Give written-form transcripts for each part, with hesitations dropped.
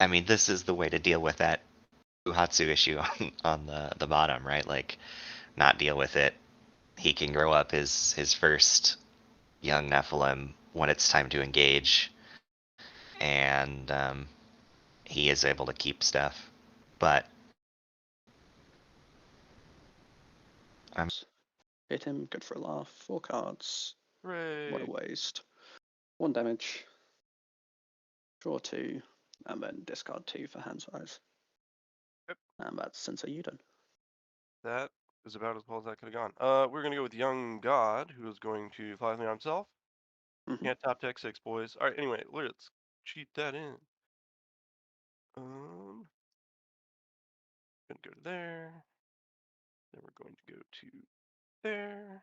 I mean, this is the way to deal with that Uhatsu issue on the bottom, right? Like, not deal with it. He can grow up his first young Nephilim when it's time to engage, and he is able to keep stuff. But hit him, good for a laugh. 4 cards. Hooray! What a waste. 1 damage. Draw 2, and then discard 2 for hand size. Yep. And that's Sensei Yuden. That is about as well as that could have gone. We're gonna go with Young God, who is going to fly me on himself. Can't top deck 6, boys. All right. Anyway, let's cheat that in. Gonna go to there. Then we're going to go to there.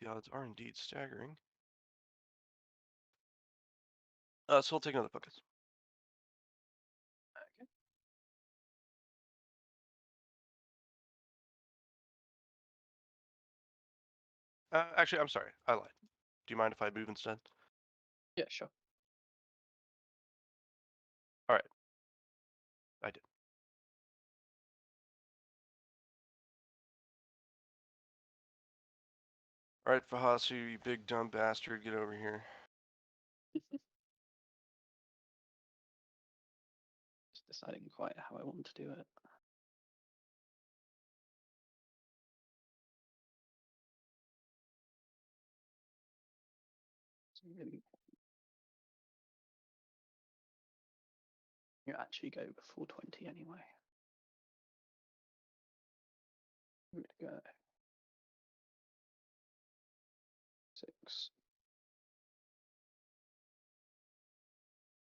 The odds are indeed staggering. So we'll take another focus. Actually, I'm sorry. I lied. Do you mind if I move instead? Yeah, sure. All right. I did. All right, Fahasu, you big dumb bastard, get over here. Just deciding quite how I want to do it. Really, you actually go before 20 anyway. I'm gonna go 6.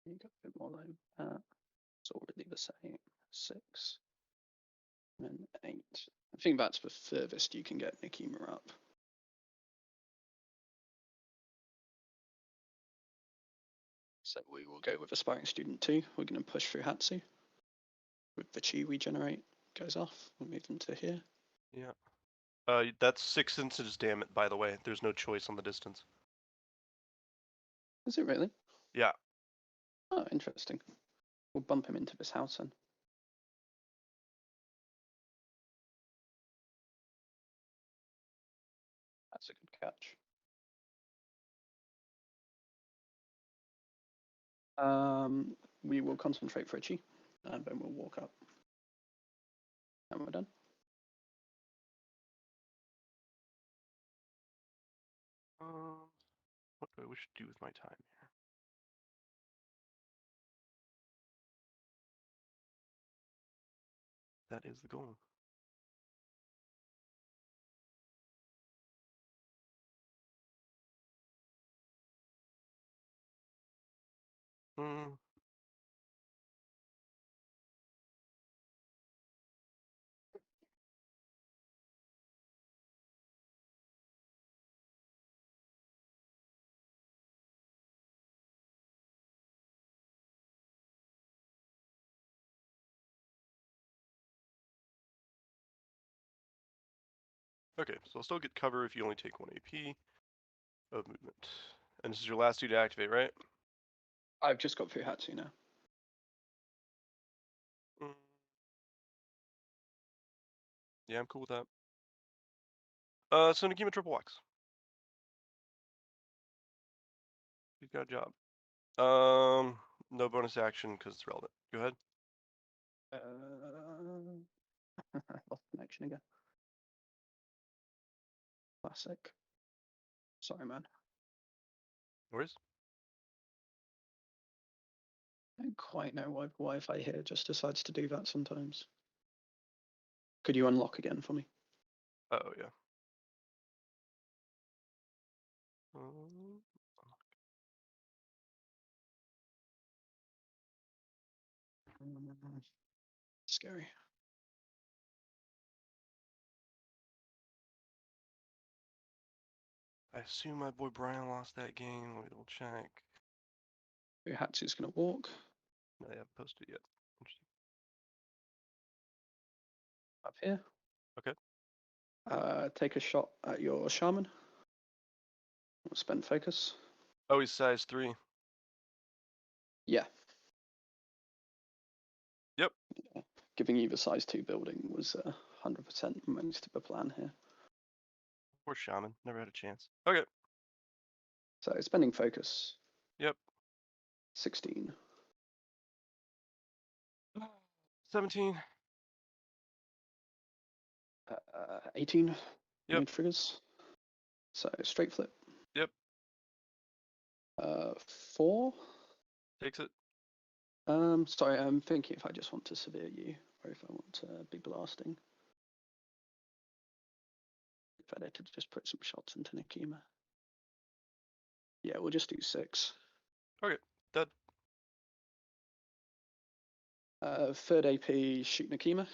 You got a bit more than that. It's already the same. 6 and 8. I think that's the furthest you can get Nekima up. So we will go with Aspiring Student 2. We're going to push through Hatsu. With the chi we generate goes off, we'll move them to here. Yeah. That's 6 inches, damn it, by the way. There's no choice on the distance. Is it really? Yeah. Oh, interesting. We'll bump him into this house then. That's a good catch. We will concentrate for a chi, and then we'll walk up. And we're done. What do I wish to do with my time here? That is the goal. Okay, so I'll still get cover if you only take 1 AP of movement. And this is your last 2 to activate, right? I've just got through Hatsu now. Yeah, I'm cool with that. So Nekima triple X. He's got a job. No bonus action because it's relevant. Go ahead. Lost connection again. Classic. Sorry, man. No worries. I don't quite know why the Wi-Fi here just decides to do that sometimes. Could you unlock again for me? Oh, yeah. Scary. I assume my boy Brian lost that game. Let me double check. Hatsu's gonna walk. No, they haven't posted it yet. Interesting. Up here. Okay. Take a shot at your shaman. Spend focus. Oh, he's size 3. Yeah. Yep. Yeah. Giving you the size 2 building was 100% most of the plan here. Poor Shaman. Never had a chance. Okay. So spending focus. Yep. 16. 17. 18. Yep. No triggers. So straight flip. Yep. 4. Takes it. Sorry, I'm thinking if I just want to severe you or if I want to be blasting. Better to just put some shots into Nekima. Yeah, we'll just do 6. Okay. Dead. Third AP, shoot Nekima.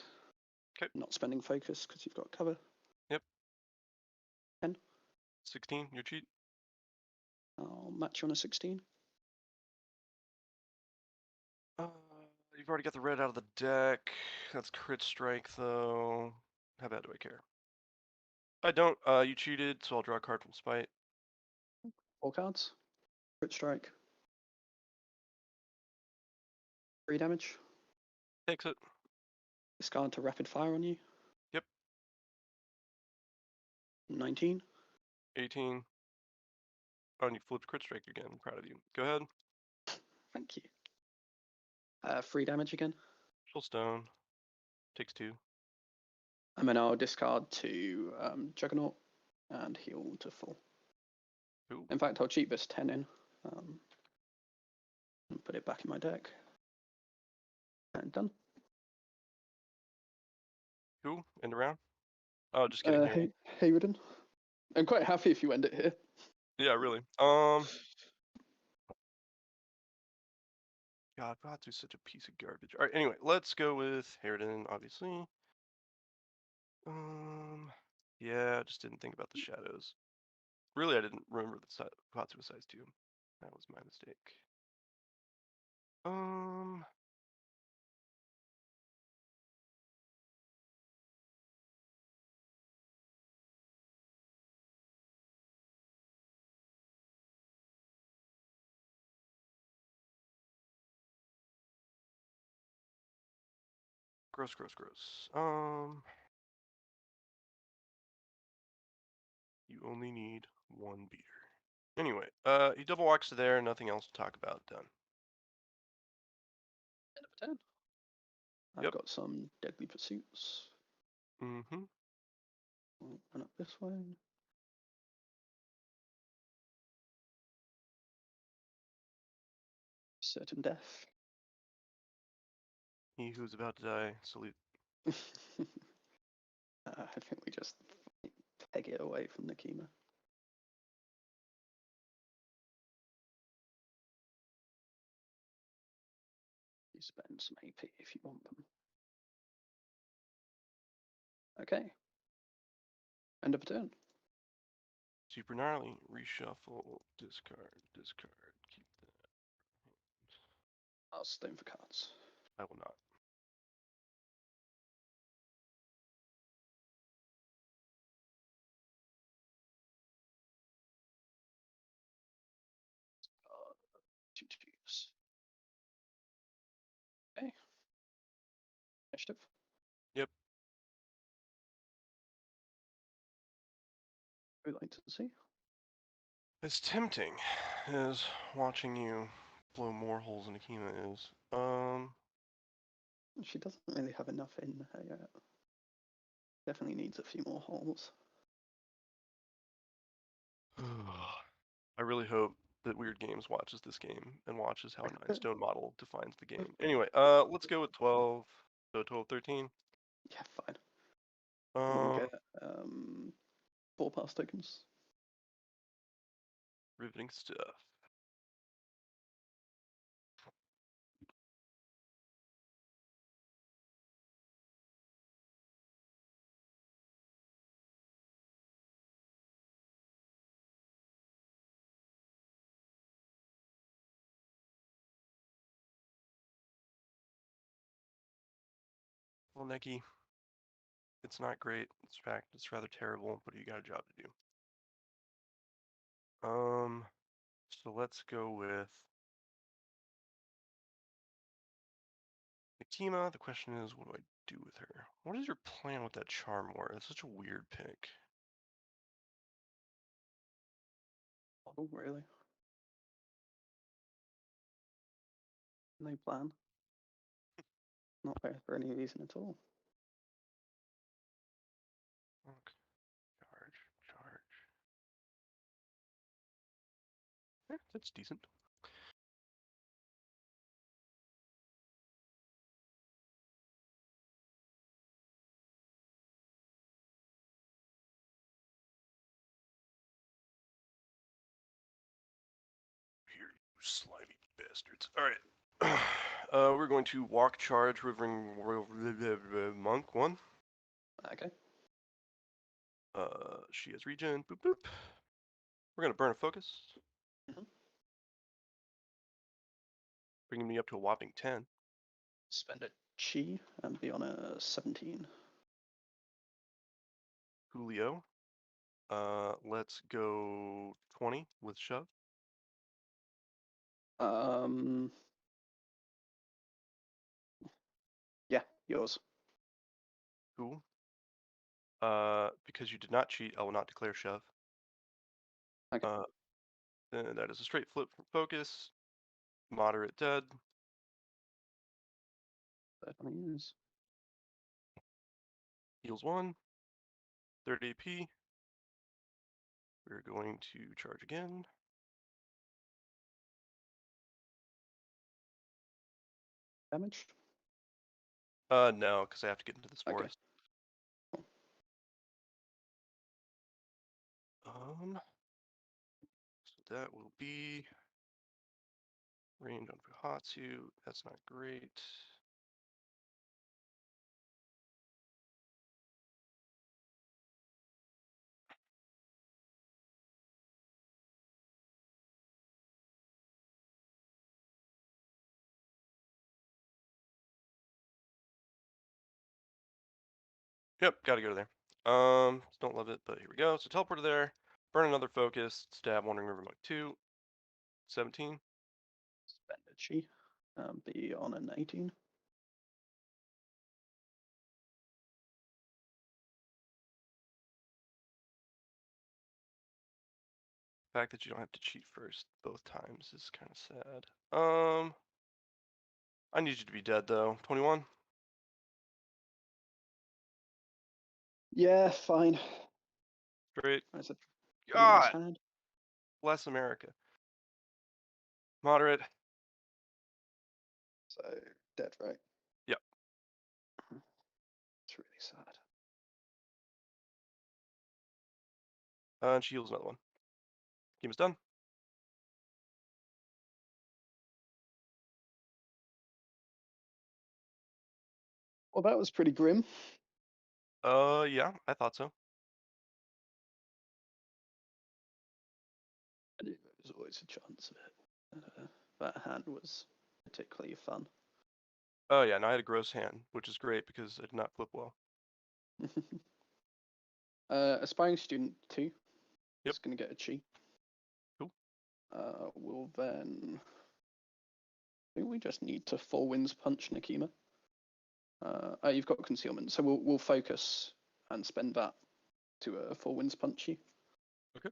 Okay. Not spending focus because you've got cover. Yep. 10. 16. Your cheat. I'll match you on a 16. You've already got the red out of the deck. That's crit strike though. How bad do I care? I don't. You cheated, so I'll draw a card from spite. 4 cards. Crit strike. 3 damage. Takes it. Discard to rapid fire on you. Yep. 19. 18. Oh, and you flipped crit strike again. I'm proud of you. Go ahead. Thank you. 3 damage again. Chill stone. Takes 2. And then I'll discard to Juggernaut and heal to full. Cool. In fact, I'll cheat this 10 in and put it back in my deck. And done. Cool. End around. Oh, just kidding. Here. Haywarden. I'm quite happy if you end it here. Yeah, really. God, Batu's such a piece of garbage. All right. Anyway, let's go with Harridan, obviously. Yeah, I just didn't think about the shadows. Really, I didn't remember that Batu was size 2. That was my mistake. Gross, gross, gross. You only need 1 beer. Anyway, he double walks to there, nothing else to talk about, done. End of turn. I've got some deadly pursuits. Mm-hmm. Run up this way. Certain death. He who's about to die, salute. I think we just peg it away from Nekima. You spend some AP if you want them. Okay. End of turn. Super gnarly. Reshuffle. Discard. Discard. Keep that. I'll stone for cards. I will not. Two twos. Okay. Initiative. Yep. We'd like to see. As tempting as watching you blow more holes in Nekima is. She doesn't really have enough in her yet. Definitely needs a few more holes. I really hope that Weird Games watches this game and watches how a 9-stone model defines the game. Anyway, let's go with 12. So 12, 13. Yeah, fine. You can get 4 pass tokens. Riveting stuff. Well, Neki, it's not great. In fact, it's rather terrible, but you got a job to do. So let's go with Nekima. The question is, what do I do with her? What is your plan with that Charm War? It's such a weird pick. Oh, really? No plan. Not there for any reason at all. Okay. Charge. Yeah, that's decent. Here, you slimy bastards. Alright. We're going to walk charge Rivering Monk 1. Okay. She has regen. Boop boop. We're gonna burn a focus. Mhm. Bringing me up to a whopping 10. Spend a chi and be on a 17. Julio. Let's go 20 with shove. Yeah, yours. Cool. Because you did not cheat, I will not declare shove. Okay. Then that is a straight flip from focus. Moderate dead. Certainly is. Heals 1. 30 AP. We're going to charge again. Damage? No, because I have to get into this Okay. forest. So that will be range on Fuhatsu. That's not great. Yep, gotta go there. Don't love it, but here we go. So teleport to there, burn another focus, stab Wandering River Monk 2, 17. Spend a chi. Be on an 18. The fact that you don't have to cheat first both times is kind of sad. I need you to be dead though. 21. Yeah, fine. Straight. That's a pretty nice God hand. bless America. Moderate. So, dead, right? Yep. It's really sad. And she heals another one. Game is done. Well, that was pretty grim. Yeah, I thought so. I knew there was always a chance of it. That hand was particularly fun. Oh yeah, now I had a gross hand, which is great because I did not flip well. Aspiring student 2 Yep. is going to get a chi. Cool. We'll then. I think we just need to 4 winds punch Nekima. You've got concealment, so we'll focus and spend that to 4 winds punch you. Okay.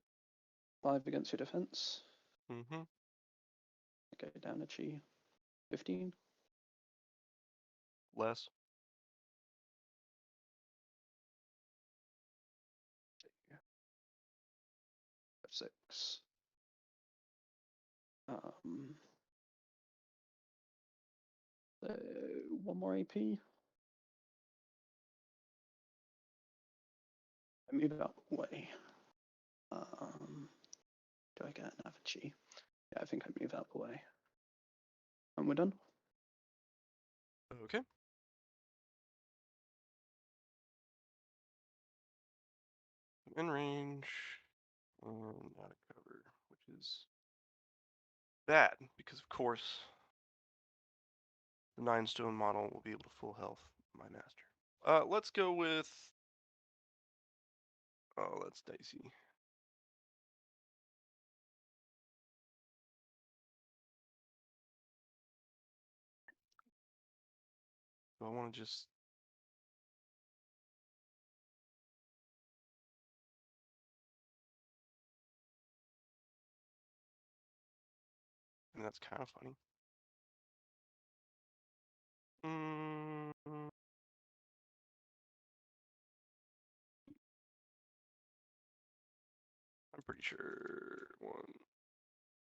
5 against your defense. Mm-hmm. Go down a chi. 15. Less. F6. So 1 more AP. I move out the way. Do I get another chi? Yeah, I think I move out the way. And we're done. Okay. In range. Not a cover, which is bad because of course the 9-stone model will be able to full health my master. Let's go with. Oh, that's dicey. Do I want to just... And that's kind of funny. I'm pretty sure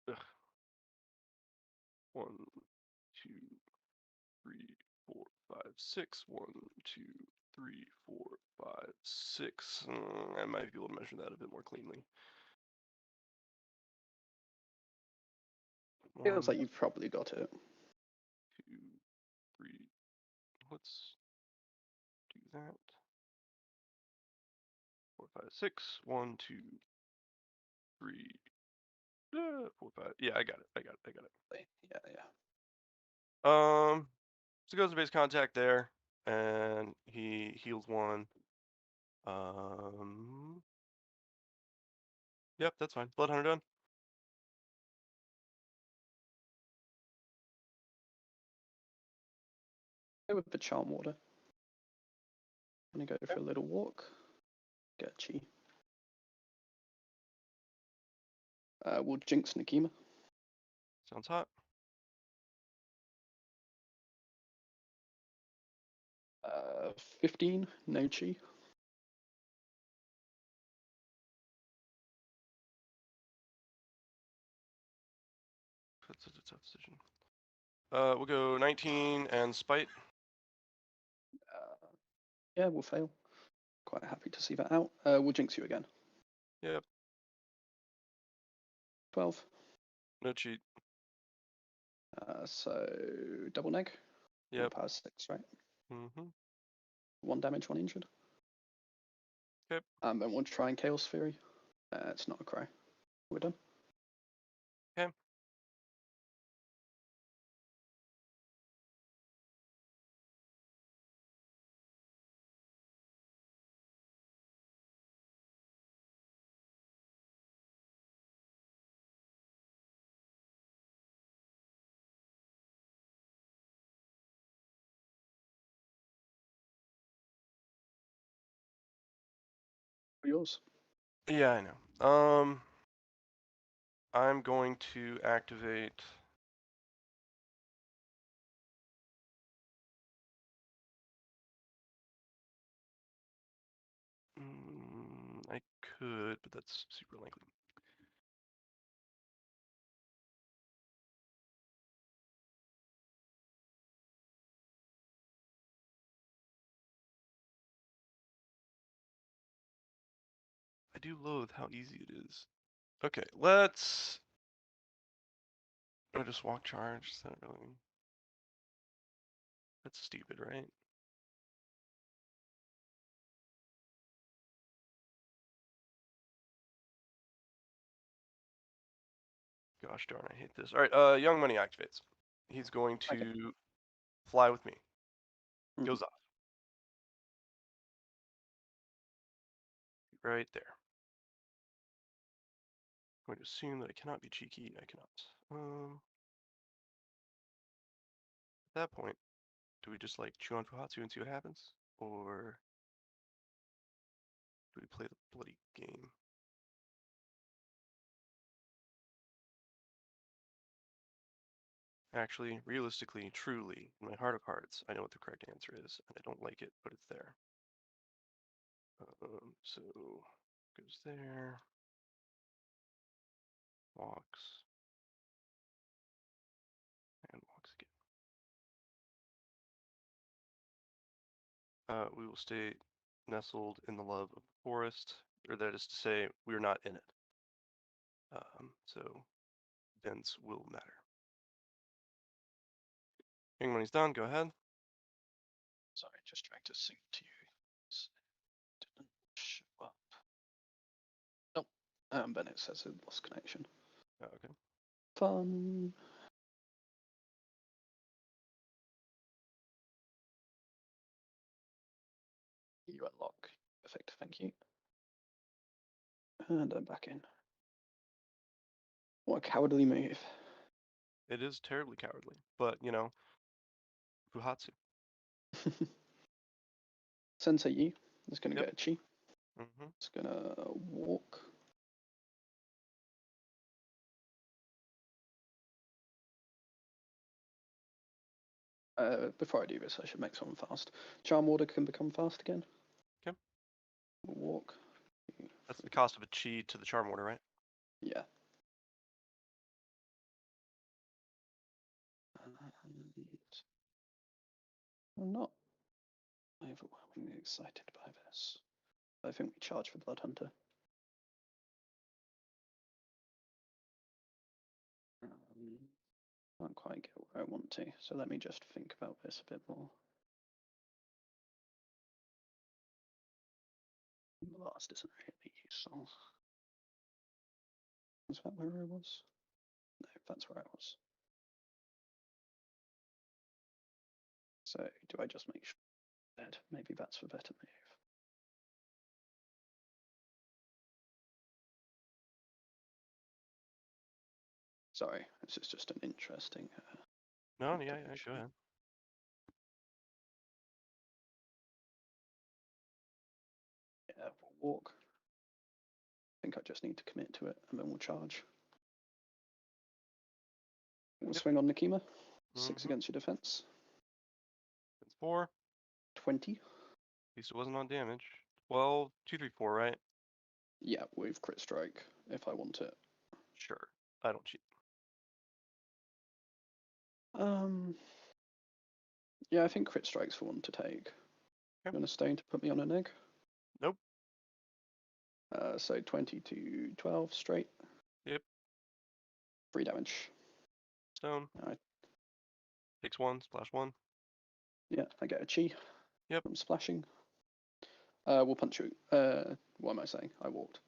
ugh. 1, 2, 3, 4, 5, 6. 1, 2, 3, 4, 5, 6. I might be able to measure that a bit more cleanly. Feels like you've probably got it. 2, 3. Let's do that. 4, 5, 6. 1, 2, 3. 4, 5. Yeah, I got it. Yeah, yeah. So goes to base contact there, and he heals 1. Yep, that's fine. Blood Hunter done. Go with the Charm Water. I'm gonna go for a little walk. Get a chi. We'll Jinx Nekima. Sounds hot. 15, no chi. That's a tough decision. We'll go 19 and Spite. Yeah, we'll fail. Quite happy to see that out. We'll Jinx you again. Yep. 12. No cheat. So double neg. Yep. Power 6, right? Mm-hmm. 1 damage, 1 injured. Okay. Then we'll try and Chaos Fury. It's not a cry. We're done. Okay. Yours. Yeah, I know. I'm going to activate. I could, but that's super likely. I do loathe how easy it is. Okay, let's. Or just walk charge. Is that really? That's stupid, right? Gosh darn, I hate this. All right, Young Money activates. He's going to fly with me. Goes off. Right there. I'm going to assume that I cannot be cheeky. I cannot. At that point, do we just like chew on Fuhatsu and see what happens? Or do we play the bloody game? Actually, realistically, truly, in my heart of hearts, I know what the correct answer is, and I don't like it, but it's there. So goes there, walks, and walks again. We will stay nestled in the love of the forest, or that is to say, we are not in it. So dense will matter. King Money's done. Go ahead. Sorry, just trying to sync to you. Didn't show up. Nope. Then it says it lost connection. Oh, okay. Fun. You unlock. Perfect, thank you. And I'm back in. What a cowardly move. It is terribly cowardly, but you know, Fuhatsu. Sensei Yi is going to Yep. get a chi. Mm-hmm. It's going to walk. Before I do this, I should make someone fast. Charm Water can become fast again. Okay. Walk. That's the cost of a chi to the Charm Order, right? Yeah. I'm not overwhelmingly excited by this. I think we charge for Blood Hunter. Can't quite get where I want to, so let me just think about this a bit more. Blast isn't really useful. Is that where I was? No, that's where I was. So do I just make sure that maybe that's the better move? Sorry, this is just an interesting. No, yeah, go ahead. Yeah, we'll walk. I think I just need to commit to it, and then we'll charge. We'll swing on Nekima. 6 against your defense. That's 4. 20. At least it wasn't on damage. 12, 2, 3, 4, right? Yeah, with crit strike if I want it. Sure. I don't cheat. Yeah, I think crit strike's for one to take. You want to stay to put me on an egg? Nope. So 20 to 12 straight. Yep. 3 damage. Stone. Alright. Takes 1, splash 1. Yeah, I get a chi. Yep. From splashing. We'll punch you. What am I saying? I walked.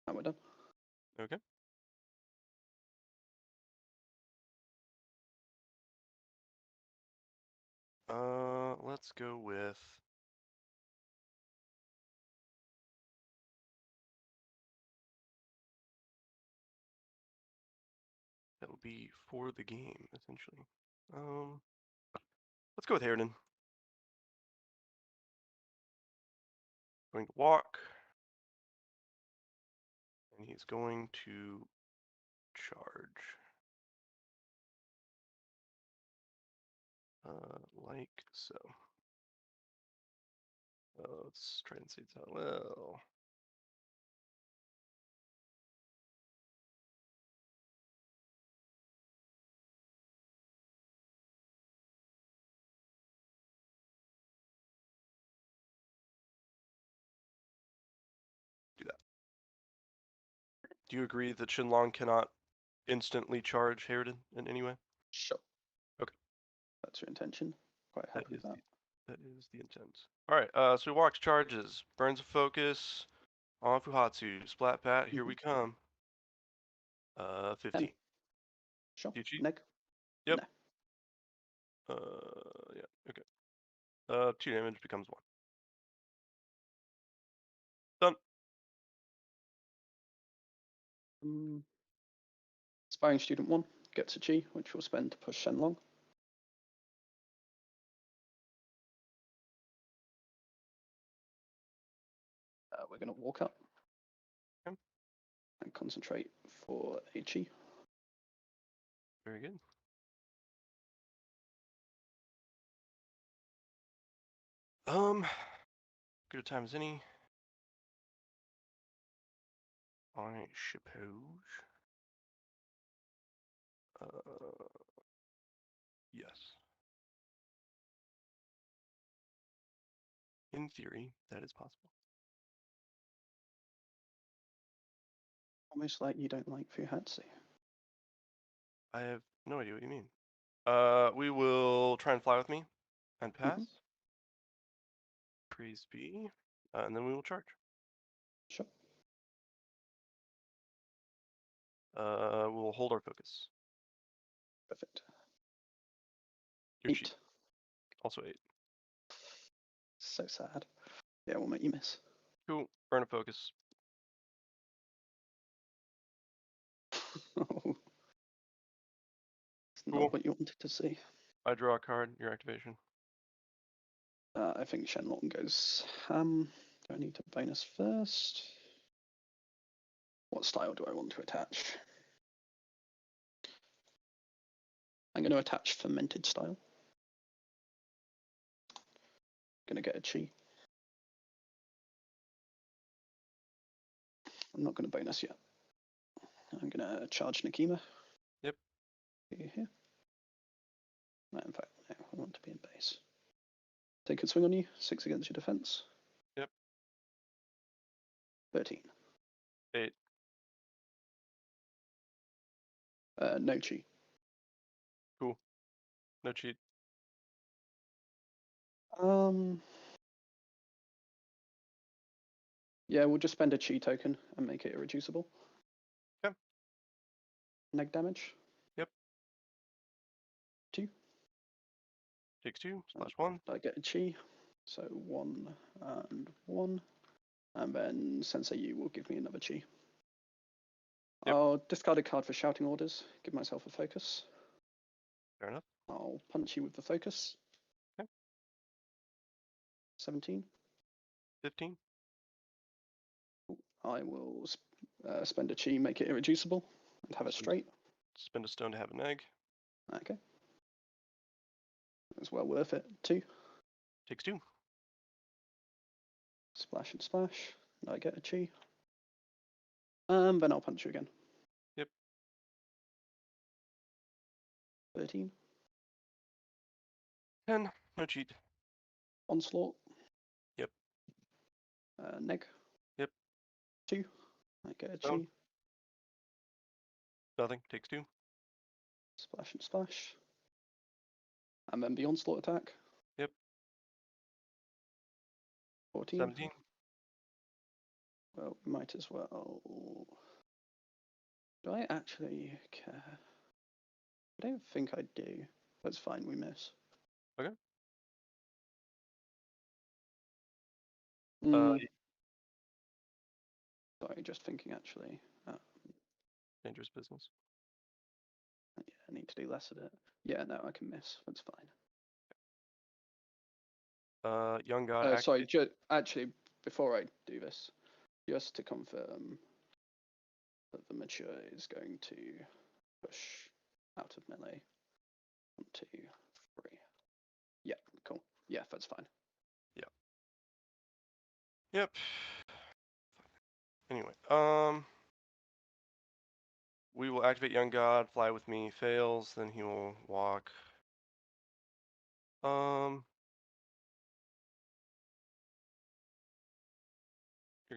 And we're done. Okay. Let's go with that will be for the game, essentially. Let's go with Harridan. Going to walk. And he's going to charge. Like so. Let's try and see this out well. Do that. Do you agree that Shenlong cannot instantly charge Harridan in any way? Sure. Okay. That's your intention. Quite happy with that. That is the intent. Alright, so he walks, charges, burns a focus on Fuhatsu. Splat Pat, here we come. 15. Sure. Do you cheat? Neg? Yep. No. Yeah, okay. 2 damage becomes 1. Done. Sparring Student 1 gets a chi, which we'll spend to push Shenlong. We're going to walk up. Okay. And concentrate for a chi. Very good. Good a time as any. I suppose. Yes. In theory, that is possible. Almost like you don't like Fuhatsu. I have no idea what you mean. We will try and fly with me and pass. Praise be. And then we will charge. Sure. We'll hold our focus. Perfect. Your 8. cheat. Also 8. So sad. Yeah, we'll make you miss. Cool. Burn a focus. Oh. It's Cool. not what you wanted to see. I draw a card, your activation. I think Shenlong goes ham. Do I need to bonus first? What style do I want to attach? I'm going to attach fermented style. Going to get a chi. I'm not going to bonus yet. I'm going to charge Nekima. Yep. Here. No, in fact, no, I want to be in base. Take a swing on you. 6 against your defense. Yep. 13. 8. No chi. Cool. No cheat. Yeah, we'll just spend a chi token and make it irreducible. Okay. Neg damage. Yep. 2. Takes 2. Slash 1. I get a chi. So 1 and 1. And then Sensei Yu will give me another chi. Yep. I'll discard a card for shouting orders. Give myself a focus. Fair enough. I'll punch you with the focus. Okay. 17. 15. I will spend a chi, make it irreducible, and have a straight. Spend a stone to have an egg. Okay. It's well worth it. 2. Takes 2. Splash and splash. And I get a chi. Then I'll punch you again. Yep. 13. 10. No cheat. Onslaught. Yep. Neg. Yep. 2. I get a chi. Stone. Nothing. Takes 2. Splash and splash. And then the onslaught attack. Yep. 14. 17. Well, we might as well. Do I actually care? I don't think I do. That's fine, we miss. Okay. Sorry, just thinking actually. Dangerous business. Yeah, I need to do less of it. Yeah, no, I can miss. That's fine. Young God. Sorry, actually, before I do this, just to confirm that the mature is going to push out of melee. 1, 2, 3. Yeah, cool. Yeah, that's fine. Yep. Anyway, we will activate Young God, fly with me, fails, then he will walk. You're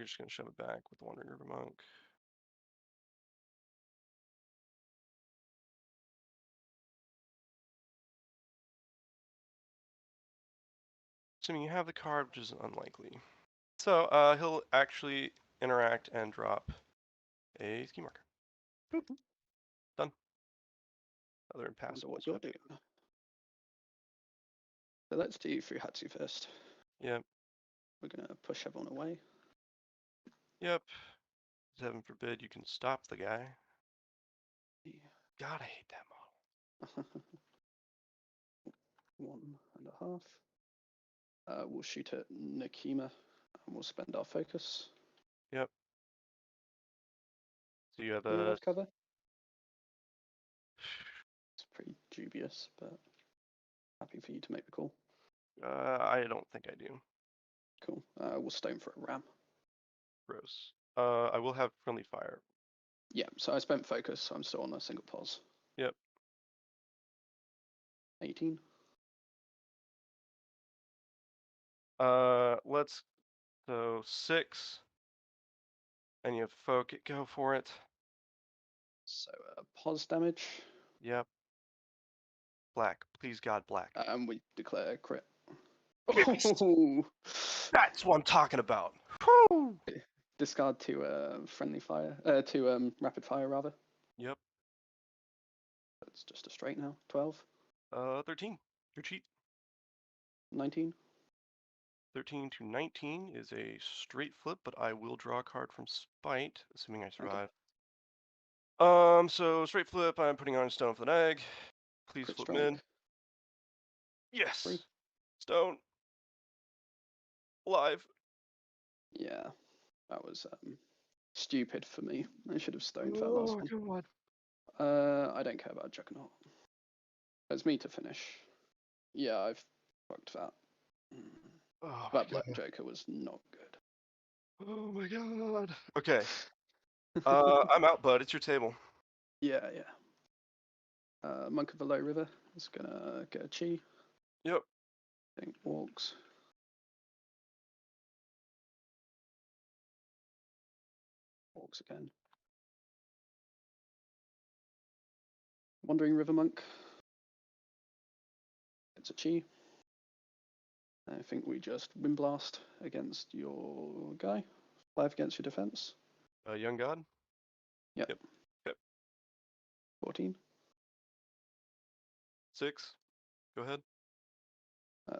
just gonna shove it back with the Wandering River Monk. Assuming you have the card, which is unlikely. So, he'll actually interact and drop a ski marker. Boop. Done. Other impassable. What you're doing. So let's do Fuhatsu first. Yep. We're gonna push everyone away. Yep. Heaven forbid you can stop the guy. God, I hate that model. 1.5. We'll shoot at Nekima and we'll spend our focus. Yep. So you have Do we a have cover? It's pretty dubious, but happy for you to make the call. I don't think I do. Cool. We'll stone for a ram. Gross. I will have friendly fire. Yeah, so I spent focus, so I'm still on a single pause. Yep. 18. Let's so 6. And you have folk go for it. So pause damage. Yep. Black. Please God, black. And we declare crit. Yes! Oh. That's what I'm talking about. Woo! Discard to friendly fire. To rapid fire rather. Yep. It's just a straight now. 12. 13. Your cheat. 19. 13 to 19 is a straight flip, but I will draw a card from spite, assuming I survive. Okay. So straight flip, I'm putting on stone for the egg. Please Crit flip strike. mid. Yes. 3. Stone. alive. Yeah, that was stupid for me. I should have stoned that last one. God. I don't care about Juggernaut. It's me to finish. Yeah, I've fucked that. Oh That my Black Joker was not good. Oh my god. Okay. I'm out, bud. It's your table. Yeah. Monk of the Low River is gonna get a chi. Yep. I think walks. Walks again. Wandering River Monk. It's a chi. I think we just Wind Blast against your guy. 5 against your defense. Young God? Yep. Yep. 14. 6. Go ahead.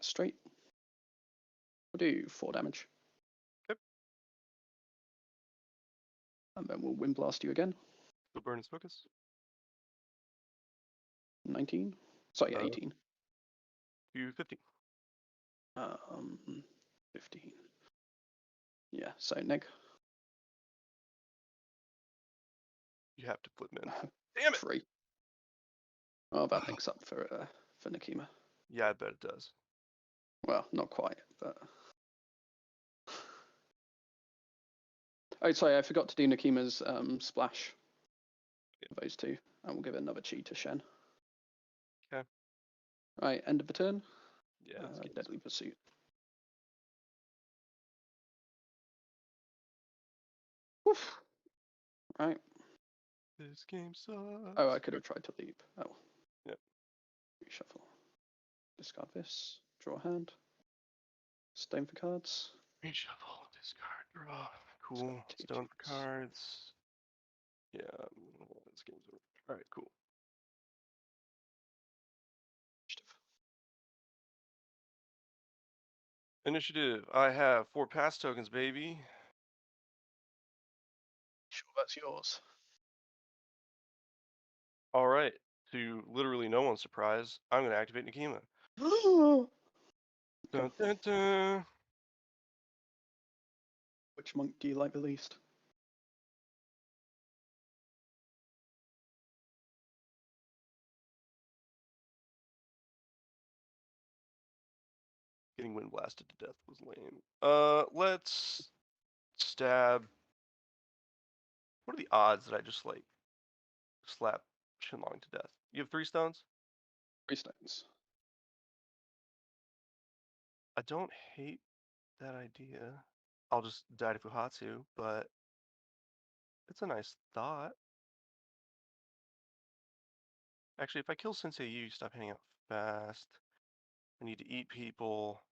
Straight. We'll do 4 damage. Yep. And then we'll Wind Blast you again. Go burn his focus. 19. Sorry, 18. You 15. 15. Yeah, so neg. You have to flip in. Damn it! 3. Oh, that makes up for Nekima. Yeah, I bet it does. Well, not quite, but. Oh, sorry, I forgot to do Nekima's splash. Those two, and we'll give it another chi to Shen. Okay. Right, end of the turn. Yeah. Deadly Pursuit. Woof. Right. This game sucks. Oh, I could have tried to leap. Oh. Yep. Reshuffle. Discard this. Draw a hand. Stone for cards. Reshuffle, discard, draw. Cool. So, Stone for cards. Yeah, this game's over. Alright, cool. Initiative. I have 4 pass tokens, baby. Sure, that's yours. Alright. To literally no one's surprise, I'm going to activate Nekima. Dun, dun, dun. Which monk do you like the least? Getting wind blasted to death was lame. Let's stab. What are the odds that I just like slap Shenlong to death? You have 3 stones? 3 stones. I don't hate that idea. I'll just die to Fuhatsu, but it's a nice thought. Actually, if I kill Sensei Yu, stop hanging out fast. I need to eat people.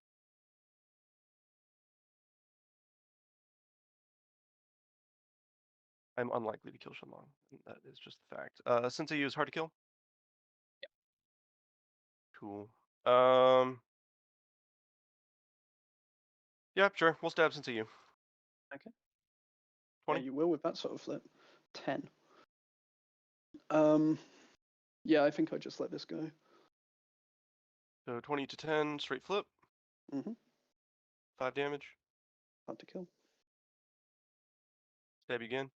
I'm unlikely to kill Shenlong. That is just the fact. Sensei Yu is hard to kill? Yeah. Cool. Yeah, sure. We'll stab Sensei Yu. Okay. 20? Yeah, you will with that sort of flip. 10. Yeah, I think I just let this go. So 20 to 10, straight flip. 5 damage. Hard to kill. Stab you again.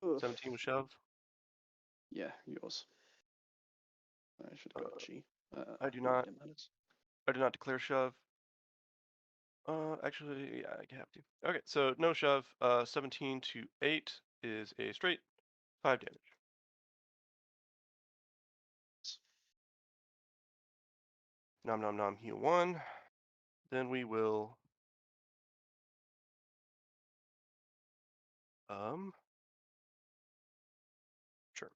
Ugh. 17 with shove. Yeah, yours. I should have got chi. I do not. It matters. I do not declare shove. Actually, yeah, I have to. Okay, so no shove. 17 to 8 is a straight 5 damage. Nom nom nom, heal 1. Then we will sure.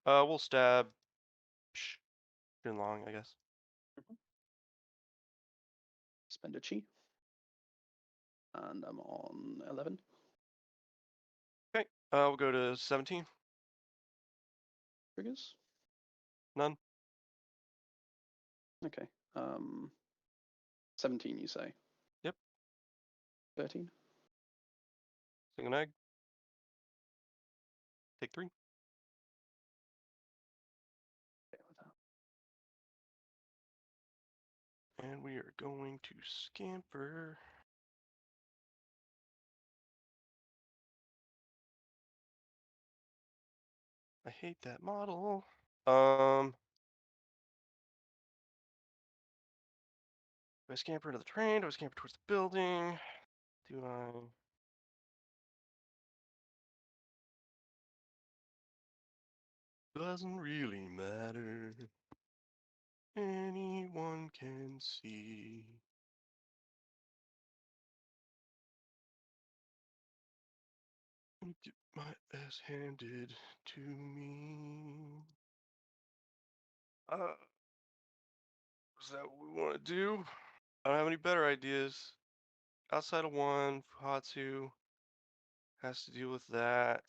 We'll stab Shenlong, I guess. Spend a chi. And I'm on 11. Okay, we'll go to 17. Triggers. None. Okay. 17, you say? Yep. 13. Sing an egg. Take 3. Okay with that. And we are going to scamper. I hate that model. Do I scamper into the train? Do I scamper towards the building? Do I? Doesn't really matter. Anyone can see. Get my ass handed to me. Is that what we want to do? I don't have any better ideas. Outside of one, Fuhatsu has to deal with that.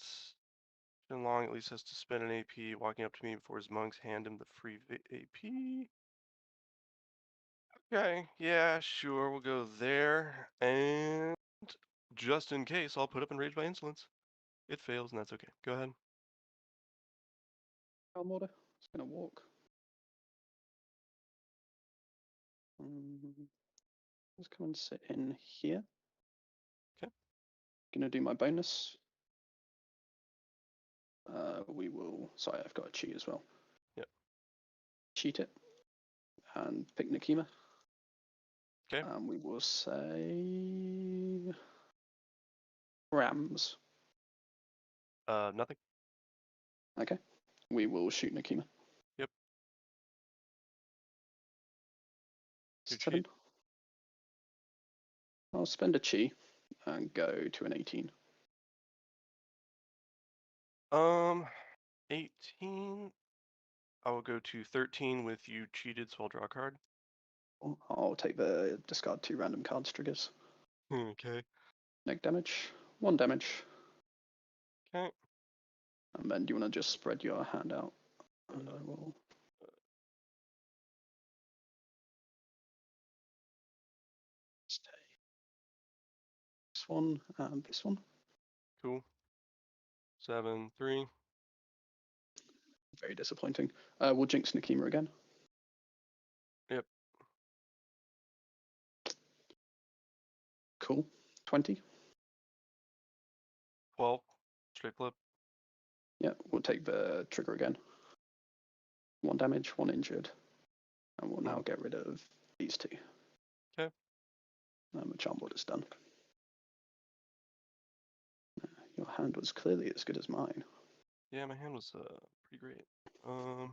Shenlong at least has to spend an AP walking up to me before his monks hand him the free AP. Okay, yeah, sure, we'll go there. And just in case, I'll put up Enraged by Insolence. It fails, and that's okay. Go ahead. Calm order. It's gonna walk. Let's come and sit in here. Okay. Gonna do my bonus. We will. Sorry, I've got a cheat as well. Yep. Cheat it and pick Nekima. Okay. And we will say Rams. Nothing. Okay. We will shoot Nekima. Yep. Good 7. cheat. I'll spend a chi and go to an 18. 18. I will go to 13 with you cheated, so I'll draw a card. I'll take the discard 2 random cards triggers. Okay. Neg damage. 1 damage. Okay. And then do you want to just spread your hand out? And I will. Stay. This one and this one. Cool. 7, 3. Very disappointing. We'll jinx Nekima again. Yep. Cool. 20. 12. Straight flip. Yeah, we'll take the trigger again. 1 damage, 1 injured. And we'll now get rid of these 2. Okay. And the charm board is done. Your hand was clearly as good as mine. Yeah, my hand was pretty great. Uh,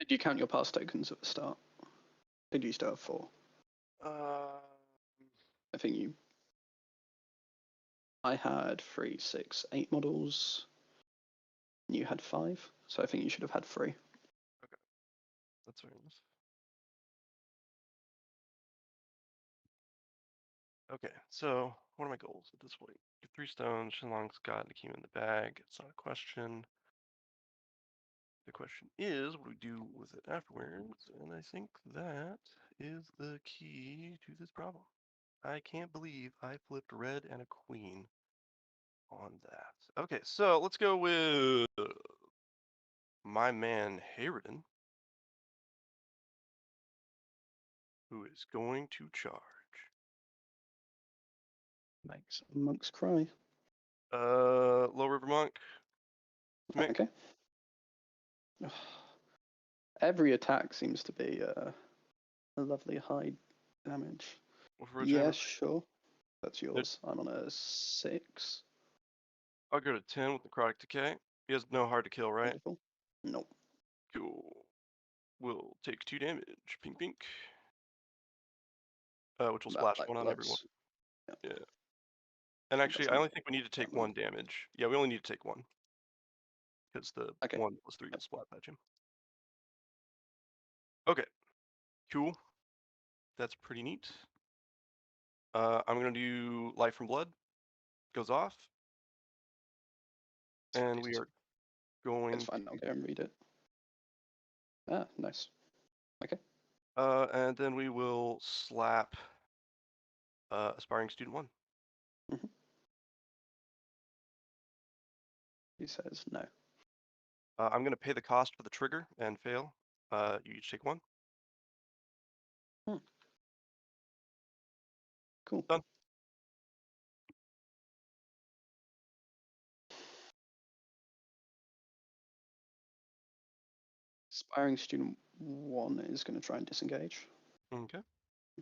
Did you count your pass tokens at the start? Did you still have 4? I think you. I had 3, 6, 8 models. You had 5, so I think you should have had 3. Okay. That's fair enough. Okay, so what are my goals at this point? Get 3 stones. Shenlong's got Nekima in the bag. It's not a question. The question is, what do we do with it afterwards? And I think that is the key to this problem. I can't believe I flipped red and a queen on that. Okay, so let's go with my man Hayridin, who is going to charge. Makes monks cry. Low River Monk. Okay. Every attack seems to be a lovely high damage. Wolf Roach Yeah, Hammer. sure. That's yours. I'm on a 6. I'll go to 10 with necrotic decay. He has no hard to kill, right? Wonderful. Nope. Cool. We'll take 2 damage. Pink, pink. Which will That splash black 1 on everyone. bloods. Yeah. And actually, I Doesn't only think we need to take that 1 damage. Yeah, we only need to take 1. Because the Okay. 1 plus 3 will splat patch him. Okay. Cool. That's pretty neat. I'm gonna do Life from Blood. Goes off. And we are going It's fine. I'll go and read it. Ah, nice. Okay. and then we will slap aspiring student 1. He says no. I'm gonna pay the cost for the trigger and fail. You each take 1. Cool. Done. Aspiring student 1 is going to try and disengage. Okay.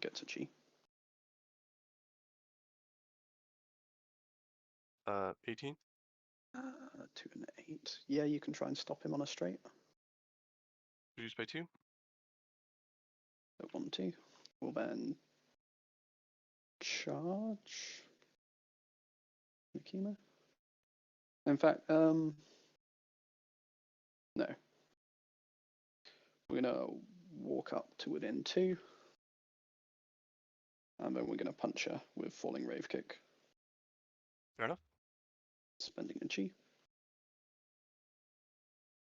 Gets a G. 18. 2 and 8. Yeah, you can try and stop him on a straight. Reduced by 2. So 1, 2. We'll then charge Nekima. In fact, no. We're gonna walk up to within 2. And then we're gonna punch her with falling rave kick. Fair enough. Spending a G.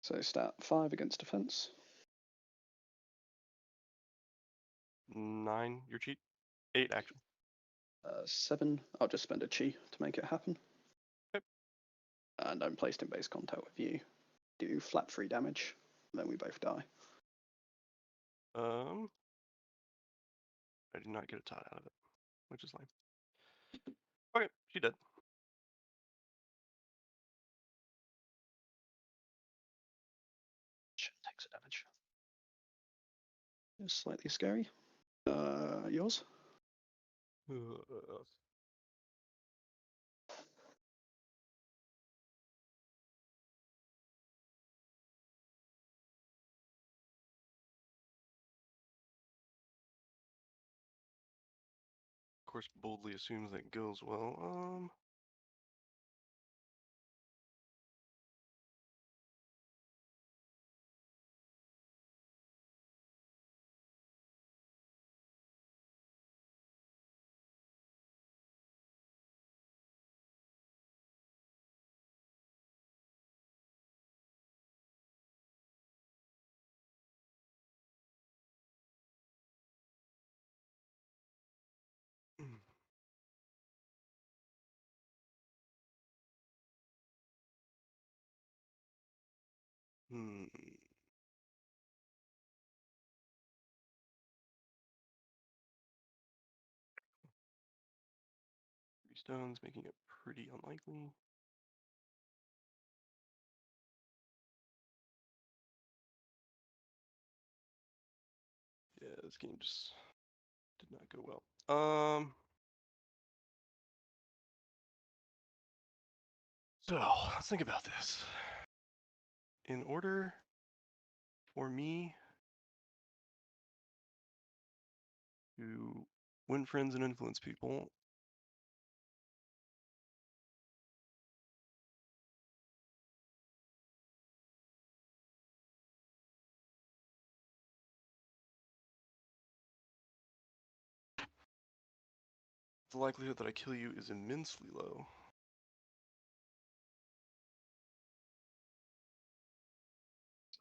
So stat 5 against defense. 9, your cheat. 8, actually. 7. I'll just spend a Chi to make it happen. Yep. And I'm placed in base contact with you. Do flat 3 damage. And then we both die. I did not get a tot out of it, which is lame. Okay, she dead. Takes a damage. It's slightly scary. Yours? Of course, boldly assumes that goes well. Hmm. 3 stones, making it pretty unlikely. Yeah, this game just did not go well. So let's think about this. In order for me to win friends and influence people, the likelihood that I kill you is immensely low.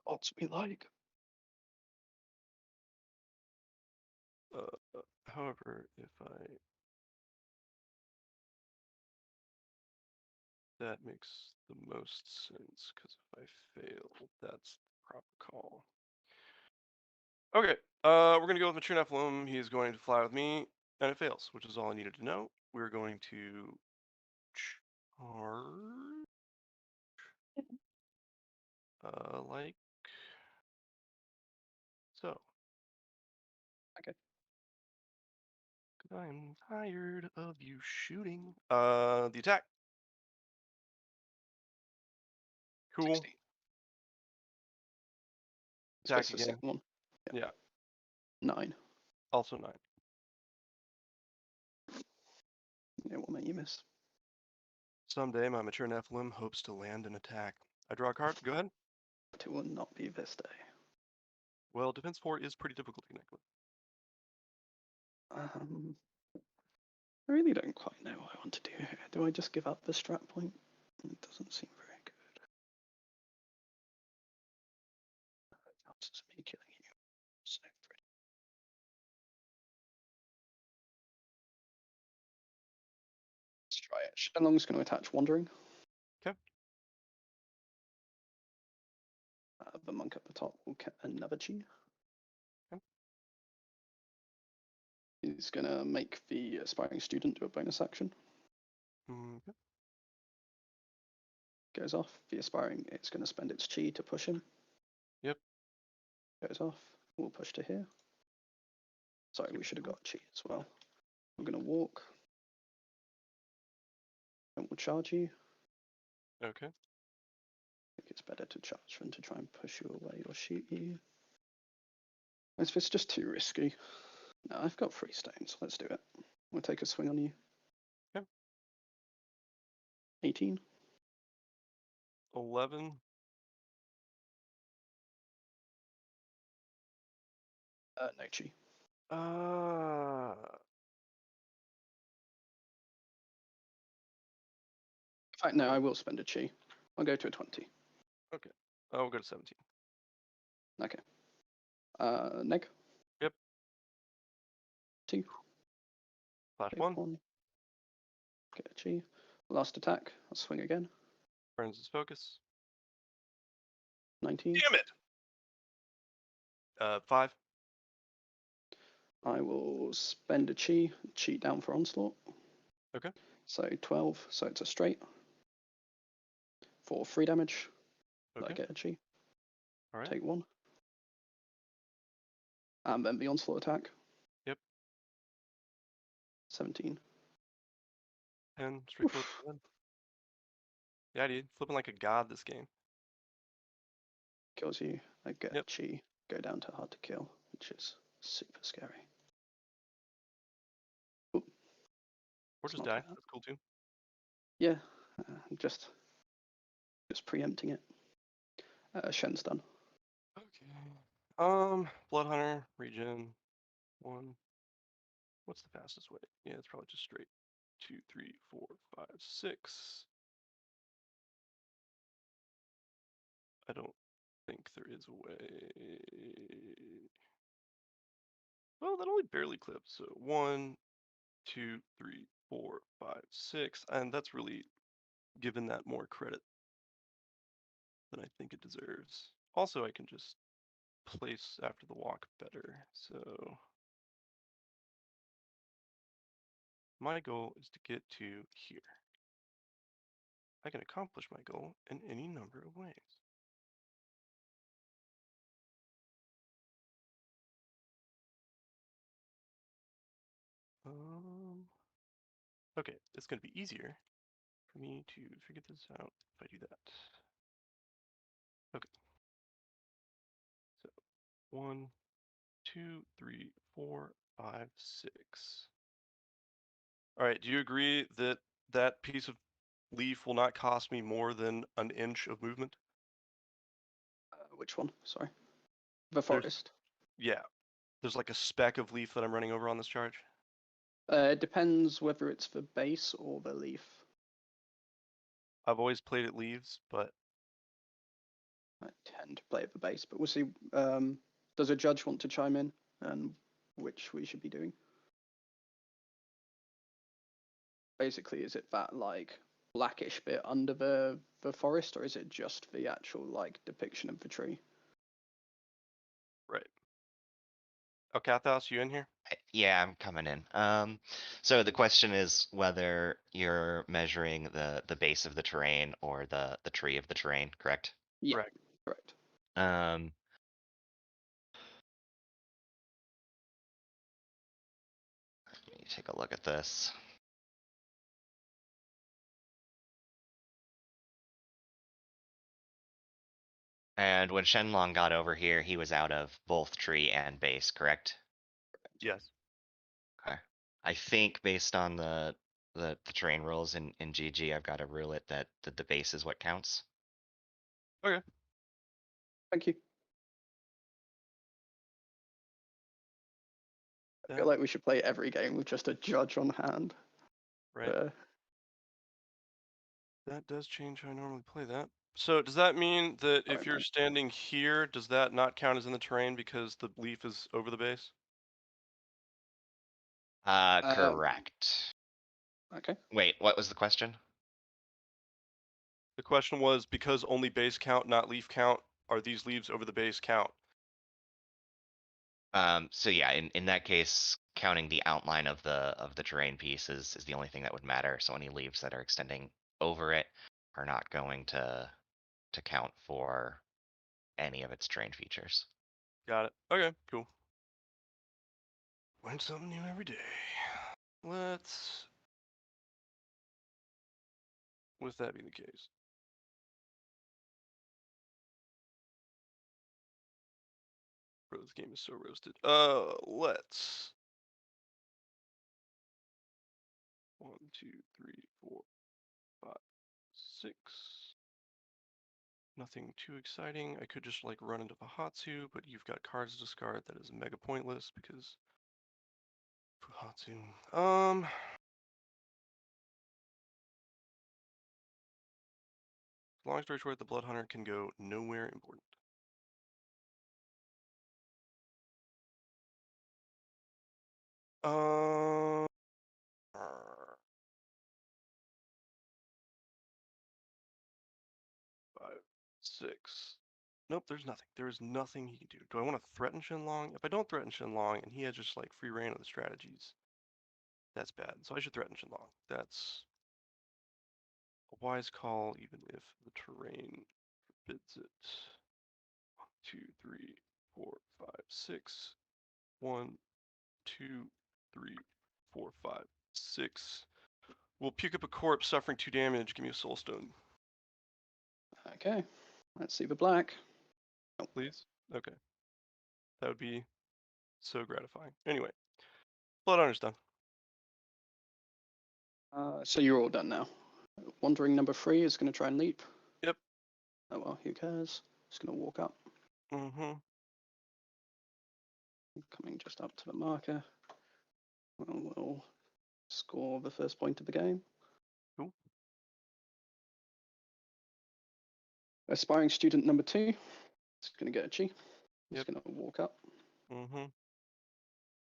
Odds we like. However, that makes the most sense, because if I fail, that's the proper call. Okay, we're gonna go with Mature Nephilim. He's going to fly with me, and it fails, which is all I needed to know. We're going to charge, like so. Okay. I'm tired of you shooting. The attack. Cool. 16. Attack Space the again. second one. Yeah. 9. Also 9. Yeah, what made you miss? Someday my mature Nephilim hopes to land an attack. I draw a card. Go ahead. It will not be this day. Well, defense 4 is pretty difficult to connect with. I really don't quite know what I want to do here. Do I just give up the strat point? It doesn't seem very good. Chances of me killing you. So pretty. Let's try it. Shenlong's going to attach Wandering. Okay. The monk at the top will get another chi. Okay. He's going to make the aspiring student do a bonus action. Okay. Goes off. The aspiring, it's going to spend its chi to push him. Yep. Goes off. We'll push to here. Sorry, we should have got chi as well. We're going to walk. And we'll charge you. Okay. I think it's better to charge than to try and push you away or shoot you. If it's just too risky. No, I've got 3 stones. Let's do it. We'll take a swing on you. Yep. 18. 11. No chi. In fact, no, I will spend a chi. I'll go to a 20. Okay. We'll go to 17. Okay. Neg. Yep. 2. Flash Take 1. 1. Get a chi. Last attack. I'll swing again. Burns his focus. 19. Damn it! 5. I will spend a chi. Chi down for onslaught. Okay. So 12. So it's a straight. For 3 damage. Okay. I get a chi. All right. Take 1. And then the onslaught attack. Yep. 17. 10. Straight forward. 11. Yeah, dude. Flipping like a god this game. Kills you. I get Yep. chi. Go down to hard to kill, which is super scary. Ooh, Or let's just not do die. that. That's cool too. Yeah, just preempting it. Shen's done. Okay. Blood Hunter, regen, 1. What's the fastest way? Yeah, it's probably just straight. 2, 3, 4, 5, 6. I don't think there is a way. Well, that only barely clips. So 1, 2, 3, 4, 5, 6, and that's really given that more credit than I think it deserves. Also, I can just place after the walk better. So my goal is to get to here. I can accomplish my goal in any number of ways. Okay, it's going to be easier for me to figure this out if I do that. Okay. So 1, 2, 3, 4, 5, 6. All right, do you agree that that piece of leaf will not cost me more than an inch of movement? Which one? Sorry. The forest. Yeah. There's like a speck of leaf that I'm running over on this charge. It depends whether it's the base or the leaf. I've always played at leaves, but I tend to play at the base, but we'll see. Does a judge want to chime in and which we should be doing? Basically, is it that like blackish bit under the forest, or is it just the actual like depiction of the tree? right. Oh, Kathos, you in here? Yeah, I'm coming in. So the question is whether you're measuring the base of the terrain or the tree of the terrain, correct? Yeah, Correct. correct. Um, let me take a look at this. And when Shenlong got over here, he was out of both tree and base, correct? Yes. Okay. I think based on the terrain rules in GG, I've got to rule it that the base is what counts. Okay. Thank you. I feel That, like we should play every game with just a judge on hand. right. That does change how I normally play that. So does that mean that if Sorry, you're man. standing here, does that not count as in the terrain because the leaf is over the base? Correct. Okay. Wait, what was the question? The question was because only base count, not leaf count, are these leaves over the base count? So yeah, in that case, counting the outline of the terrain piece is the only thing that would matter. So any leaves that are extending over it are not going to count for any of its terrain features. Got it. Okay, cool. Learn something new every day. Let's, with that being the case, bro, this game is so roasted. Let's 1, 2, 3, 4, 5, 6. Nothing too exciting. I could just like run into Fuhatsu, but you've got cards to discard that is mega pointless because Fuhatsu. Long story short, the Blood Hunter can go nowhere important. Uh, 5, 6. Nope, there's nothing. There is nothing he can do. Do I want to threaten Shenlong? If I don't threaten Shenlong and he has just like free reign of the strategies, that's bad. So I should threaten Shenlong. That's a wise call, even if the terrain forbids it. 1, 2, 3, 4, 5, 6. 1, 2, 3, 4, 5, 6. We'll puke up a corpse suffering 2 damage. Give me a soul stone, Okay. Let's see the black. please. Okay. That would be so gratifying. Anyway, Blood Hunter's done. So you're all done now. Wandering number 3 is going to try and leap. Yep. Oh well, who cares? Just going to walk up. Mm-hmm. Coming just up to the marker. We'll score the first point of the game. Cool. Aspiring student number 2 is going to get a chi. He's Yep. going to walk up. Mm-hmm.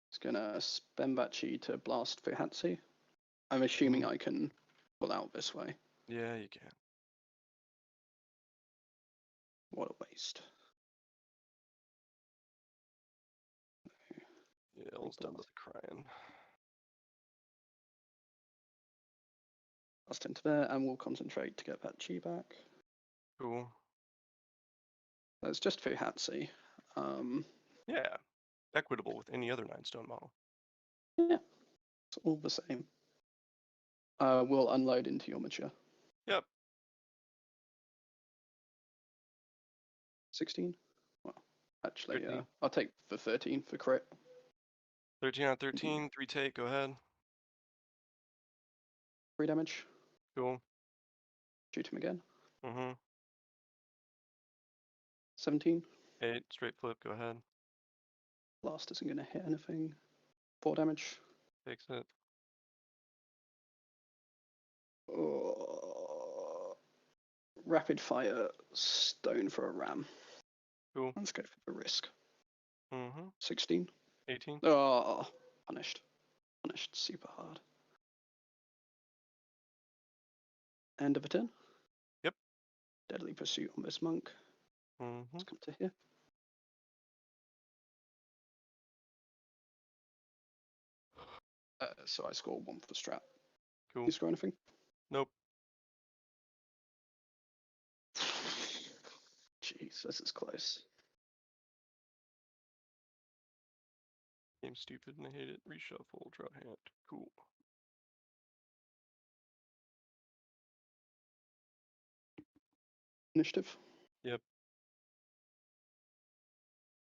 He's going to spend that chi to blast Fuhatsu. I'm assuming I can pull out this way. Yeah, you can. What a waste. Yeah, L's done with the crying. Blast into there, and we'll concentrate to get that chi back. Cool. That's just Fuhatsu. Yeah. Equitable with any other 9-stone model. Yeah, it's all the same. We'll unload into your mature. Yep. 16? Well, actually, 13. I'll take the 13 for crit. 13 out of 13. 3 take. Go ahead. 3 damage. Cool. Shoot him again. Mm-hmm. 17. 8. Straight flip. Go ahead. Blast isn't going to hit anything. 4 damage. Takes it. Oh, rapid fire stone for a ram. Cool. Let's go for the risk. Mm-hmm. 16. 18. Oh, punished. Punished super hard. End of a turn. Yep. Deadly pursuit on this monk. Mm-hmm. Let's come to here. So I score 1 for the strat. Cool. You score anything? Nope. Jeez, this is close. Game's stupid and I hate it. Reshuffle, draw hand. Cool. Initiative. Yep.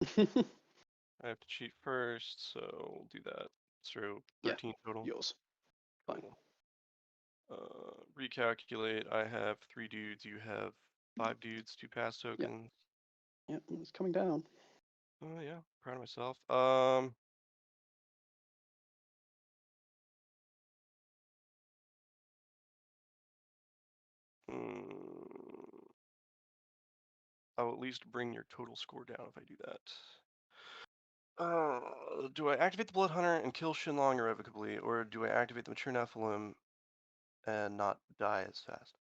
I have to cheat first, so we'll do that. So Yeah, 13 total. Yours. Fine. Cool. Recalculate. I have 3 dudes. You have 5 dudes, 2 pass tokens. Yeah, it's coming down. Oh yeah, proud of myself. I'll at least bring your total score down if I do that. Do I activate the Blood Hunter and kill Shenlong irrevocably, or do I activate the Mature Nephilim and not die as fast?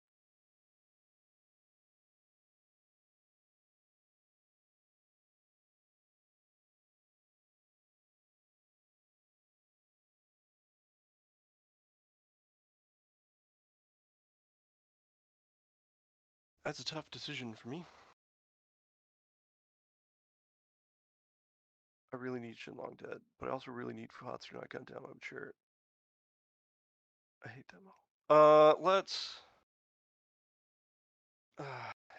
That's a tough decision for me. I really need Shenlong dead, but I also really need Fuhatsu not gunned down. I'm sure. I hate that model. Let's.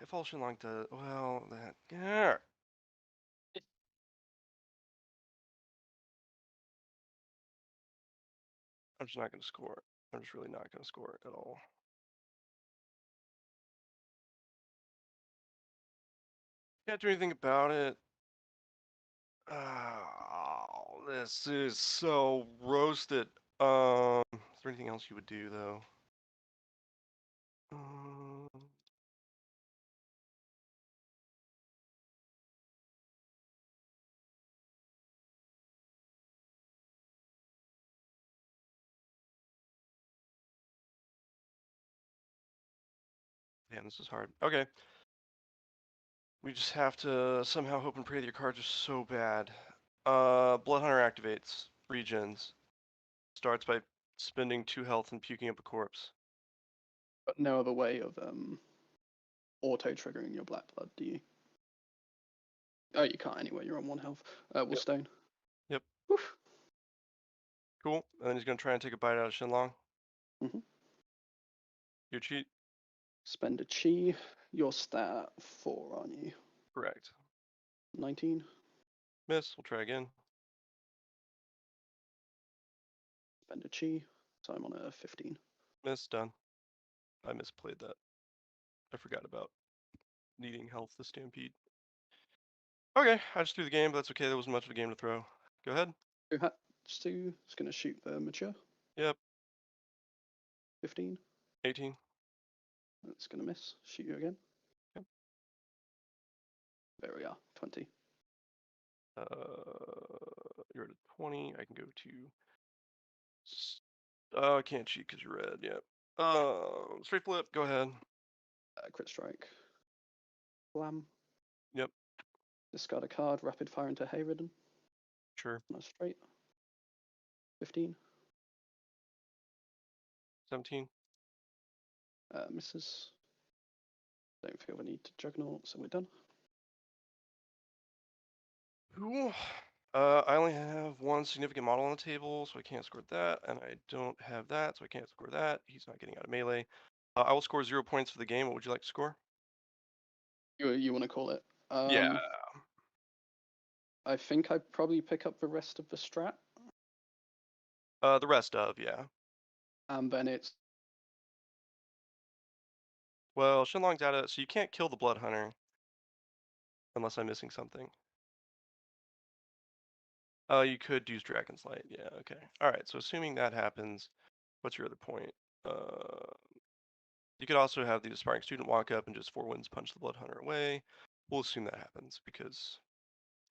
If all Shenlong does, well, that. Yeah. I'm just not going to score. I'm just really not going to score at all. Can't do anything about it. Oh, this is so roasted. Is there anything else you would do though? Damn, this is hard. Okay. We just have to somehow hope and pray that your cards are so bad. Blood Hunter activates. Regens. Starts by spending 2 health and puking up a corpse. But no other way of auto triggering your black blood, do you? Oh, you can't anyway. You're on 1 health. We'll Yep. stone. Yep. Woof. Cool. And then he's gonna try and take a bite out of Shenlong. Mhm. Your cheat. Spend a chi. Your stat 4, aren't you? Correct. 19. Miss. We'll try again. Spend a chi. So I'm on a 15. Miss. Done. I misplayed that. I forgot about needing health to stampede. Okay, I just threw the game, but that's okay. There wasn't much of a game to throw. Go ahead. Stu is going to shoot the mature. Yep. 15. 18. That's going to miss. Shoot you again. Yep. There we are. 20. You're at a 20. I can go to. Oh, I can't cheat because you're red. Yep. Straight flip. Go ahead. Crit strike. Blam. Yep. Discard a card. Rapid fire into Hayridden. Sure. That's straight. 15. 17. Misses. Don't feel the need to juggernaut, so we're done. Cool. I only have 1 significant model on the table, so I can't score that, and I don't have that, so I can't score that. He's not getting out of melee. I will score 0 points for the game. What would you like to score? You want to call it? Yeah. I think I'd probably pick up the rest of the strat. The rest of, yeah. And then it's. Well, Shenlong's out of, so you can't kill the Blood Hunter. Unless I'm missing something. Oh, you could use Dragon's Light. Yeah, okay. Alright, so assuming that happens, what's your other point? You could also have the aspiring student walk up and just 4 winds punch the Blood Hunter away. We'll assume that happens because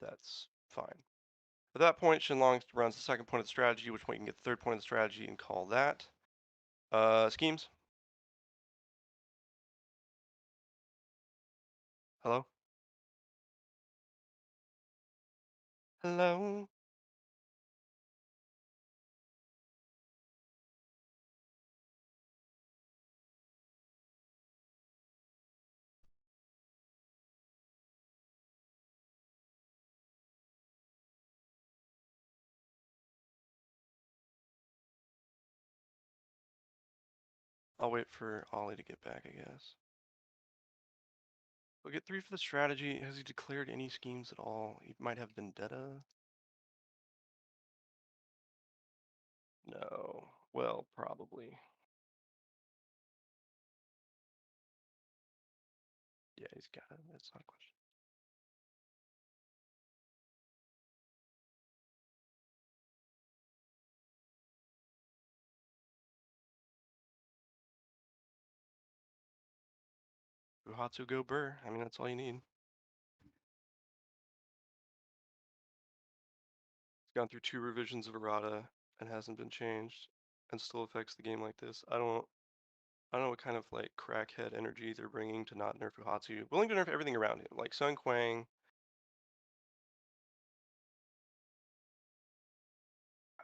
that's fine. At that point, Shenlong runs the second point of the strategy, which we can get the third point of the strategy and call that. Schemes? Hello? Hello? I'll wait for Ollie to get back, I guess. We'll get 3 for the strategy. Has he declared any schemes at all? He might have Vendetta. No. Well, probably. Yeah, he's got it. That's not a question. Fuhatsu go burr. I mean, that's all you need. It's gone through 2 revisions of errata and hasn't been changed and still affects the game like this. I don't know what kind of like crackhead energy they're bringing to not nerf Fuhatsu. Willing to nerf everything around him, like Sun Quang.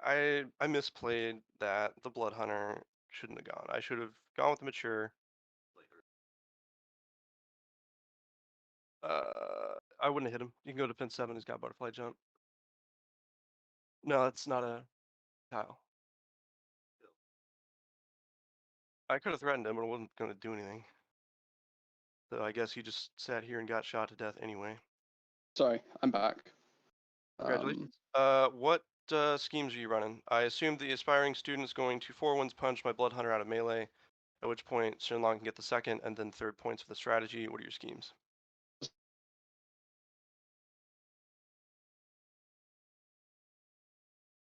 I misplayed that. The Blood Hunter shouldn't have gone. I should have gone with the mature. I wouldn't have hit him. You can go defense 7. He's got butterfly jump. No, that's not a tile. I could have threatened him, but I wasn't going to do anything. So I guess he just sat here and got shot to death anyway. Sorry, I'm back. Congratulations. What schemes are you running? I assume the aspiring student is going to 4-1s punch my Blood Hunter out of melee, at which point Shenlong can get the second and then third points for the strategy. What are your schemes?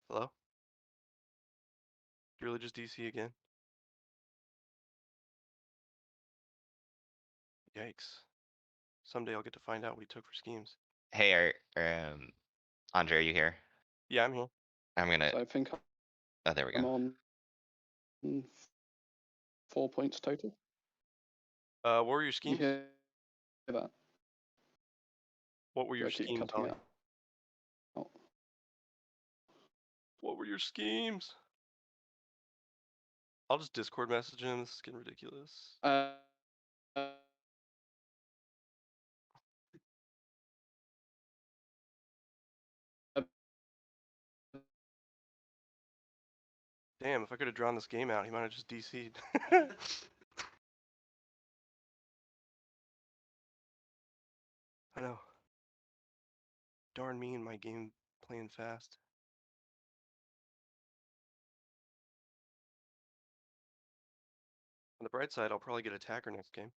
Hello? You really just DC again? Yikes. Someday I'll get to find out what he took for schemes. Hey, Andre, are you here? Yeah, I'm here. I'm gonna. So I think Oh, there we I'm go. on 4 points total. What were your You schemes? hear that? What were your I keep schemes, cutting Ollie? out. What were your schemes? I'll just Discord message him. This is getting ridiculous. Uh, Damn, if I could have drawn this game out, he might have just DC'd. I know. Darn me and my game playing fast. On the bright side, I'll probably get attacker next game.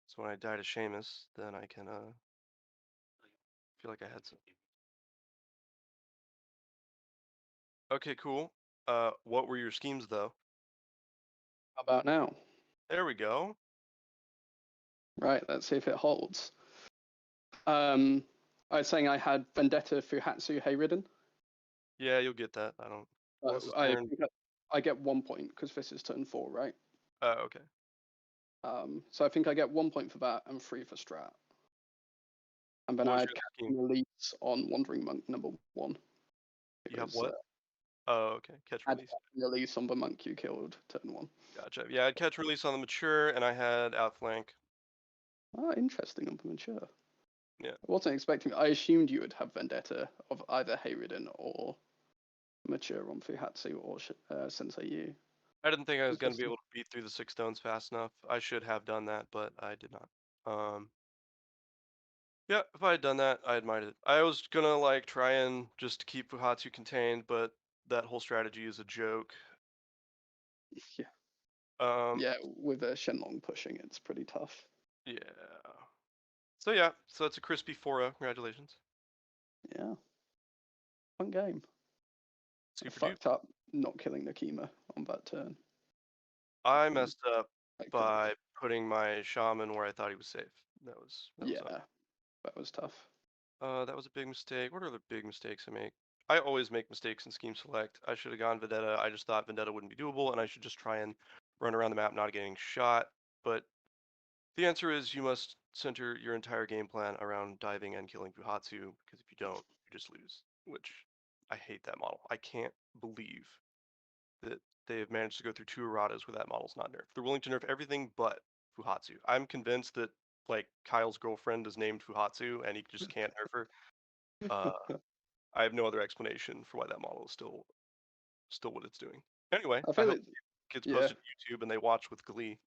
So when I die to Seamus, then I can feel like I had some. Okay, cool. What were your schemes though? how about now? There we go. Right, let's see if it holds. I was saying I had Vendetta Fuhatsu Hayridden. Yeah, you'll get that. I don't. What's his I turn? I get 1 point because this is turn 4, right? Okay. So I think I get 1 point for that and 3 for strat. And then What I was had your Catch scheme? and Release on Wandering Monk number 1. You have what? Okay. Catch I had release. Catch and Release on the monk you killed turn 1. Gotcha. Yeah, I'd catch release on the mature, and I had outflank. Ah, interesting on the mature. Yeah. I wasn't expecting. I assumed you would have Vendetta of either Hayridden or mature on Fuhatsu or Sensei Yu. I didn't think I was going to be Interesting. able to beat through the 6 stones fast enough. I should have done that, but I did not. Yeah, if I had done that, I admired it. I was gonna like try and just keep Fuhatsu contained, but that whole strategy is a joke. Yeah. Um, Yeah, with Shenlong pushing, it's pretty tough. yeah. So yeah, so it's a crispy 4-0. Congratulations. Yeah. Fun game. I Super dupe. fucked up not killing Nekima on that turn. I messed up I could've- by putting my shaman where I thought he was safe. That was yeah, that was tough. that was a big mistake. What are the big mistakes I make? I always make mistakes in scheme select. I should have gone Vendetta. I just thought Vendetta wouldn't be doable, and I should just try and run around the map not getting shot. But the answer is you must center your entire game plan around diving and killing Fuhatsu, because if you don't, you just lose, which I hate that model. I can't believe that they have managed to go through 2 erratas where that model's not nerfed. They're willing to nerf everything but Fuhatsu. I'm convinced that like Kyle's girlfriend is named Fuhatsu and he just can't nerf her. I have no other explanation for why that model is still still what it's doing. Anyway, I I feel hope it. it gets Yeah. posted to YouTube and they watch with glee.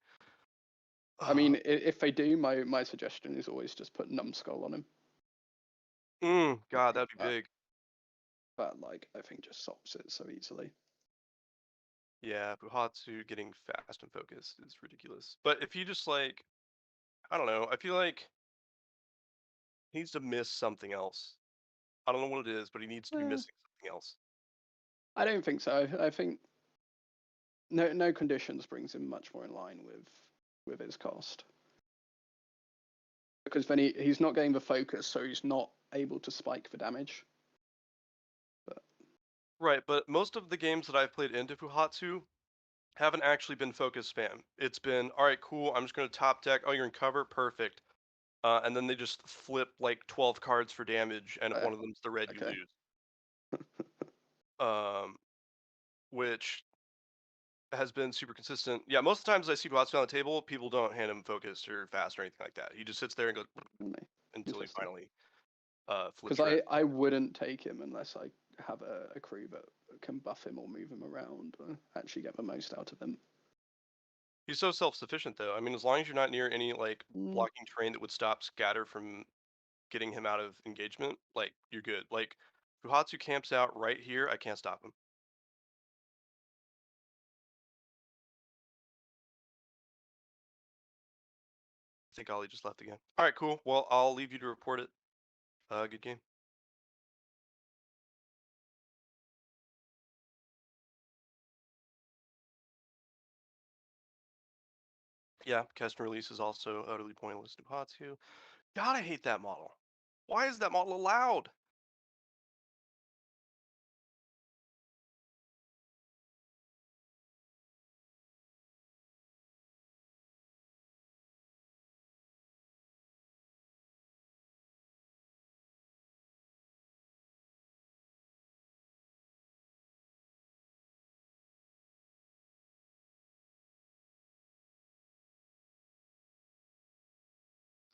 I mean, if they do, my suggestion is always just put numbskull on him. God, that'd be big. But like, I think just stops it so easily. Yeah, Buhatsu getting fast and focused is ridiculous. But if you just like, I don't know, I feel like he needs to miss something else. I don't know what it is, but he needs to be missing something else. I don't think so. I think no conditions brings him much more in line with his cost. Because then he's not getting the focus, so he's not able to spike the damage. Right, but most of the games that I've played into Fuhatsu haven't actually been focus spam. It's been, all right, cool, I'm just going to top deck. Oh, you're in cover? Perfect. And then they just flip like 12 cards for damage, and if one of them's the red, you Okay. lose. Which has been super consistent. Yeah, most of the times I see Fuhatsu on the table, people don't hand him focus or fast or anything like that. He just sits there and goes until he finally flips Because red. I wouldn't take him unless I have a crew that can buff him or move him around or actually get the most out of him. He's so self-sufficient though. I mean, as long as you're not near any like blocking terrain that would stop Scatter from getting him out of engagement, like you're good. Like Fuhatsu camps out right here, I can't stop him. I think Ollie just left again. All right, cool. Well, I'll leave you to report it. Good game. Yeah, custom release is also utterly pointless to Fuhatsu. God, I hate that model. Why is that model allowed?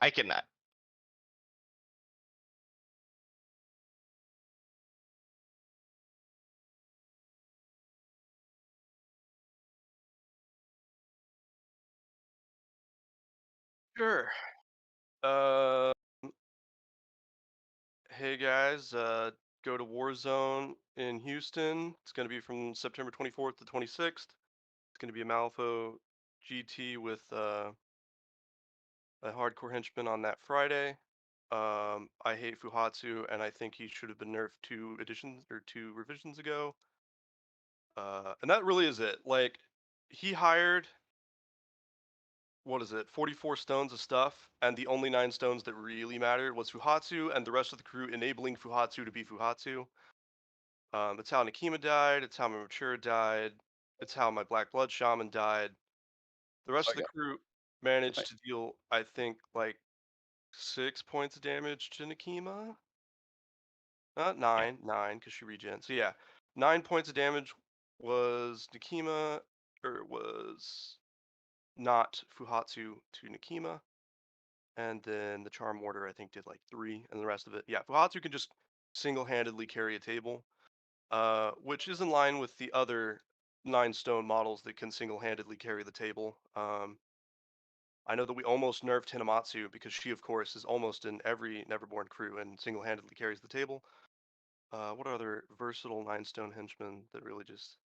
I can. Sure. Hey guys, go to Warzone in Houston. It's going to be from September 24th to 26th. It's going to be a Malifaux GT with a hardcore henchman on that Friday. I hate Fuhatsu, and I think he should have been nerfed 2 revisions ago. And that really is it. Like, he hired, what is it, 44 stones of stuff, and the only 9 stones that really mattered was Fuhatsu, and the rest of the crew enabling Fuhatsu to be Fuhatsu. It's how Nekima died, it's how my Mature died, it's how my Black Blood Shaman died. The rest of the crew managed to deal, I think, like 6 points of damage to Nekima. Nine, because she regens. So yeah, 9 points of damage was Nekima, or was not Fuhatsu to Nekima. And then the Charm Order, I think, did like 3, and the rest of it. Yeah, Fuhatsu can just single-handedly carry a table. Which is in line with the other 9 stone models that can single-handedly carry the table. I know that we almost nerfed Hinamatsu because she, of course, is almost in every Neverborn crew and single-handedly carries the table. What other versatile 9 stone henchmen that really just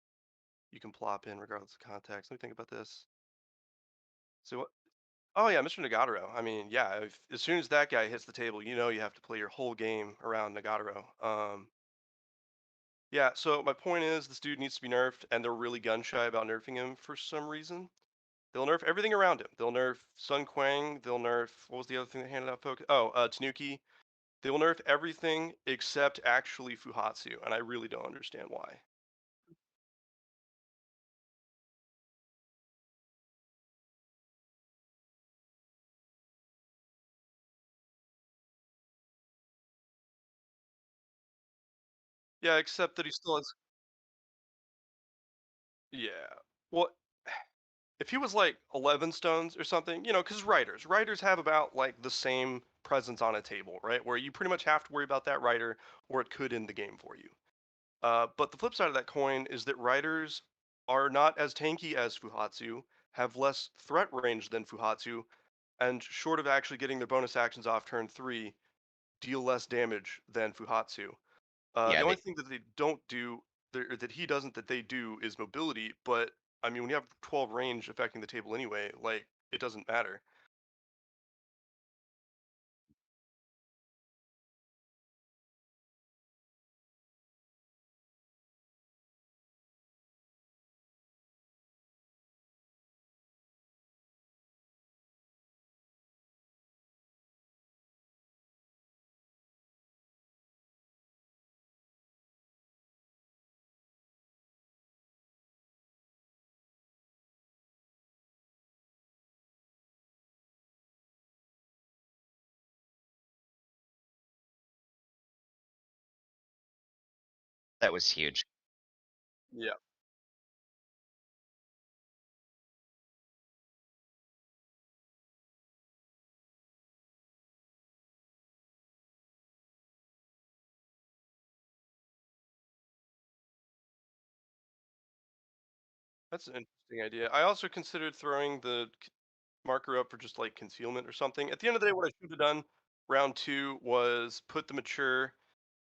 you can plop in regardless of context? Let me think about this. So what? Oh yeah, Mr. Nagatoro. I mean, yeah, as soon as that guy hits the table, you know you have to play your whole game around Nagatoro. Yeah, so my point is this dude needs to be nerfed, and they're really gun shy about nerfing him for some reason. They'll nerf everything around him. They'll nerf Sun Quang. They'll nerf, what was the other thing they handed out focus? Oh, Tanuki. They will nerf everything except actually Fuhatsu, and I really don't understand why. Yeah, except that he still has. Yeah. Well, if he was like 11 stones or something, you know, because writers have about like the same presence on a table, right? Where you pretty much have to worry about that writer, or it could end the game for you. But the flip side of that coin is that riders are not as tanky as Fuhatsu, have less threat range than Fuhatsu, and short of actually getting their bonus actions off turn 3, deal less damage than Fuhatsu. The Yeah, only thing that they don't do, or that he doesn't that they do, is mobility, but, I mean, when you have 12 range affecting the table anyway, like, it doesn't matter. that was huge. Yeah. That's an interesting idea. I also considered throwing the marker up for just like concealment or something. At the end of the day, what I should have done round 2 was put the mature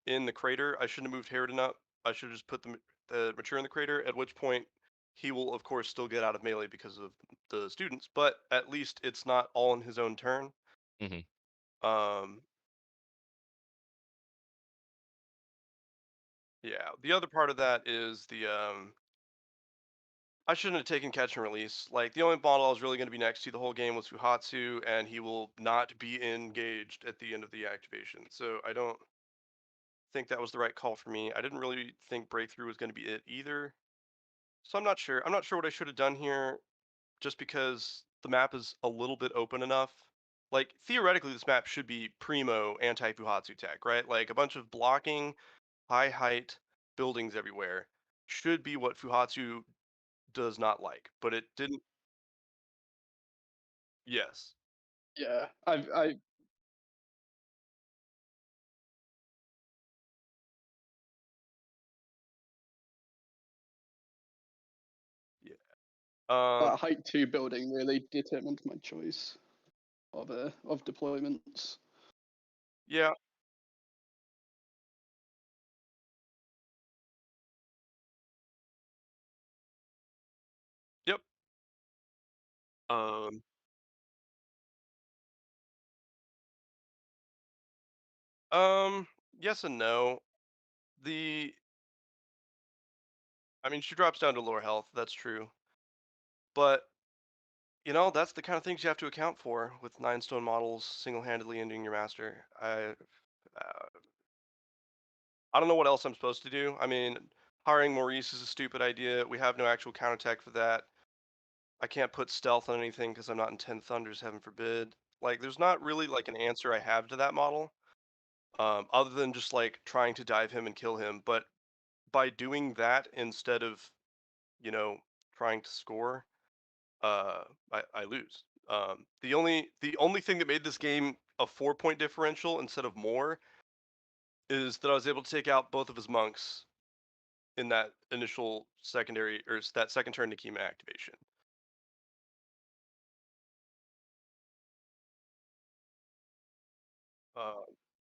in the crater. I shouldn't have moved Harridan up. I should have just put the mature in the crater, at which point he will, of course, still get out of melee because of the students, but at least it's not all in his own turn. Hmm. Um, yeah, the other part of that is I shouldn't have taken catch and release. Like, the only model I was really going to be next to the whole game was Fuhatsu, and he will not be engaged at the end of the activation. So I don't think that was the right call for me. I didn't really think breakthrough was going to be it either. So I'm not sure. I'm not sure what I should have done here, just because the map is a little bit open enough. Like, theoretically, this map should be primo anti-Fuhatsu tech, right? Like, a bunch of blocking, high height buildings everywhere should be what Fuhatsu does not like, but it didn't. Yes. Yeah, I Yeah. that height 2 building really determined my choice of deployments. Yeah. Yep. Um. Yes and no. The I mean, she drops down to lower health. That's true, but that's the kind of things you have to account for with 9 stone models single-handedly ending your master. I don't know what else I'm supposed to do. I mean, hiring Maurice is a stupid idea. We have no actual counterattack for that. I can't put stealth on anything because I'm not in 10 Thunders, heaven forbid. Like, there's not really like an answer I have to that model, other than just like trying to dive him and kill him. But by doing that instead of, you know, trying to score, I lose. The only thing that made this game a 4 point differential instead of more is that I was able to take out both of his monks in that initial secondary or that second turn Nekima activation. Uh,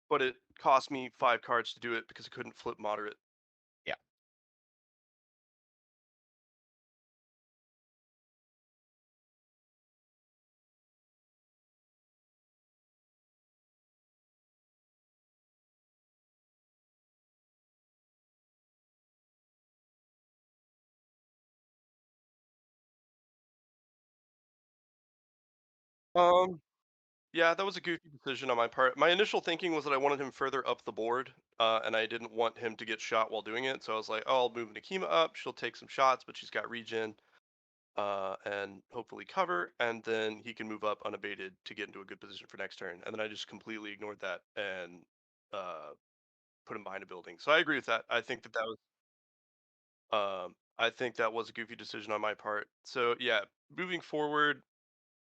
but it cost me 5 cards to do it because I couldn't flip moderate. Yeah. Um, yeah, that was a goofy decision on my part. My initial thinking was that I wanted him further up the board, and I didn't want him to get shot while doing it. So I was like, "Oh, I'll move Nekima up. She'll take some shots, but she's got regen, and hopefully cover, and then he can move up unabated to get into a good position for next turn." And then I just completely ignored that and uh, put him behind a building. So I agree with that. I think that was a goofy decision on my part. So yeah, moving forward,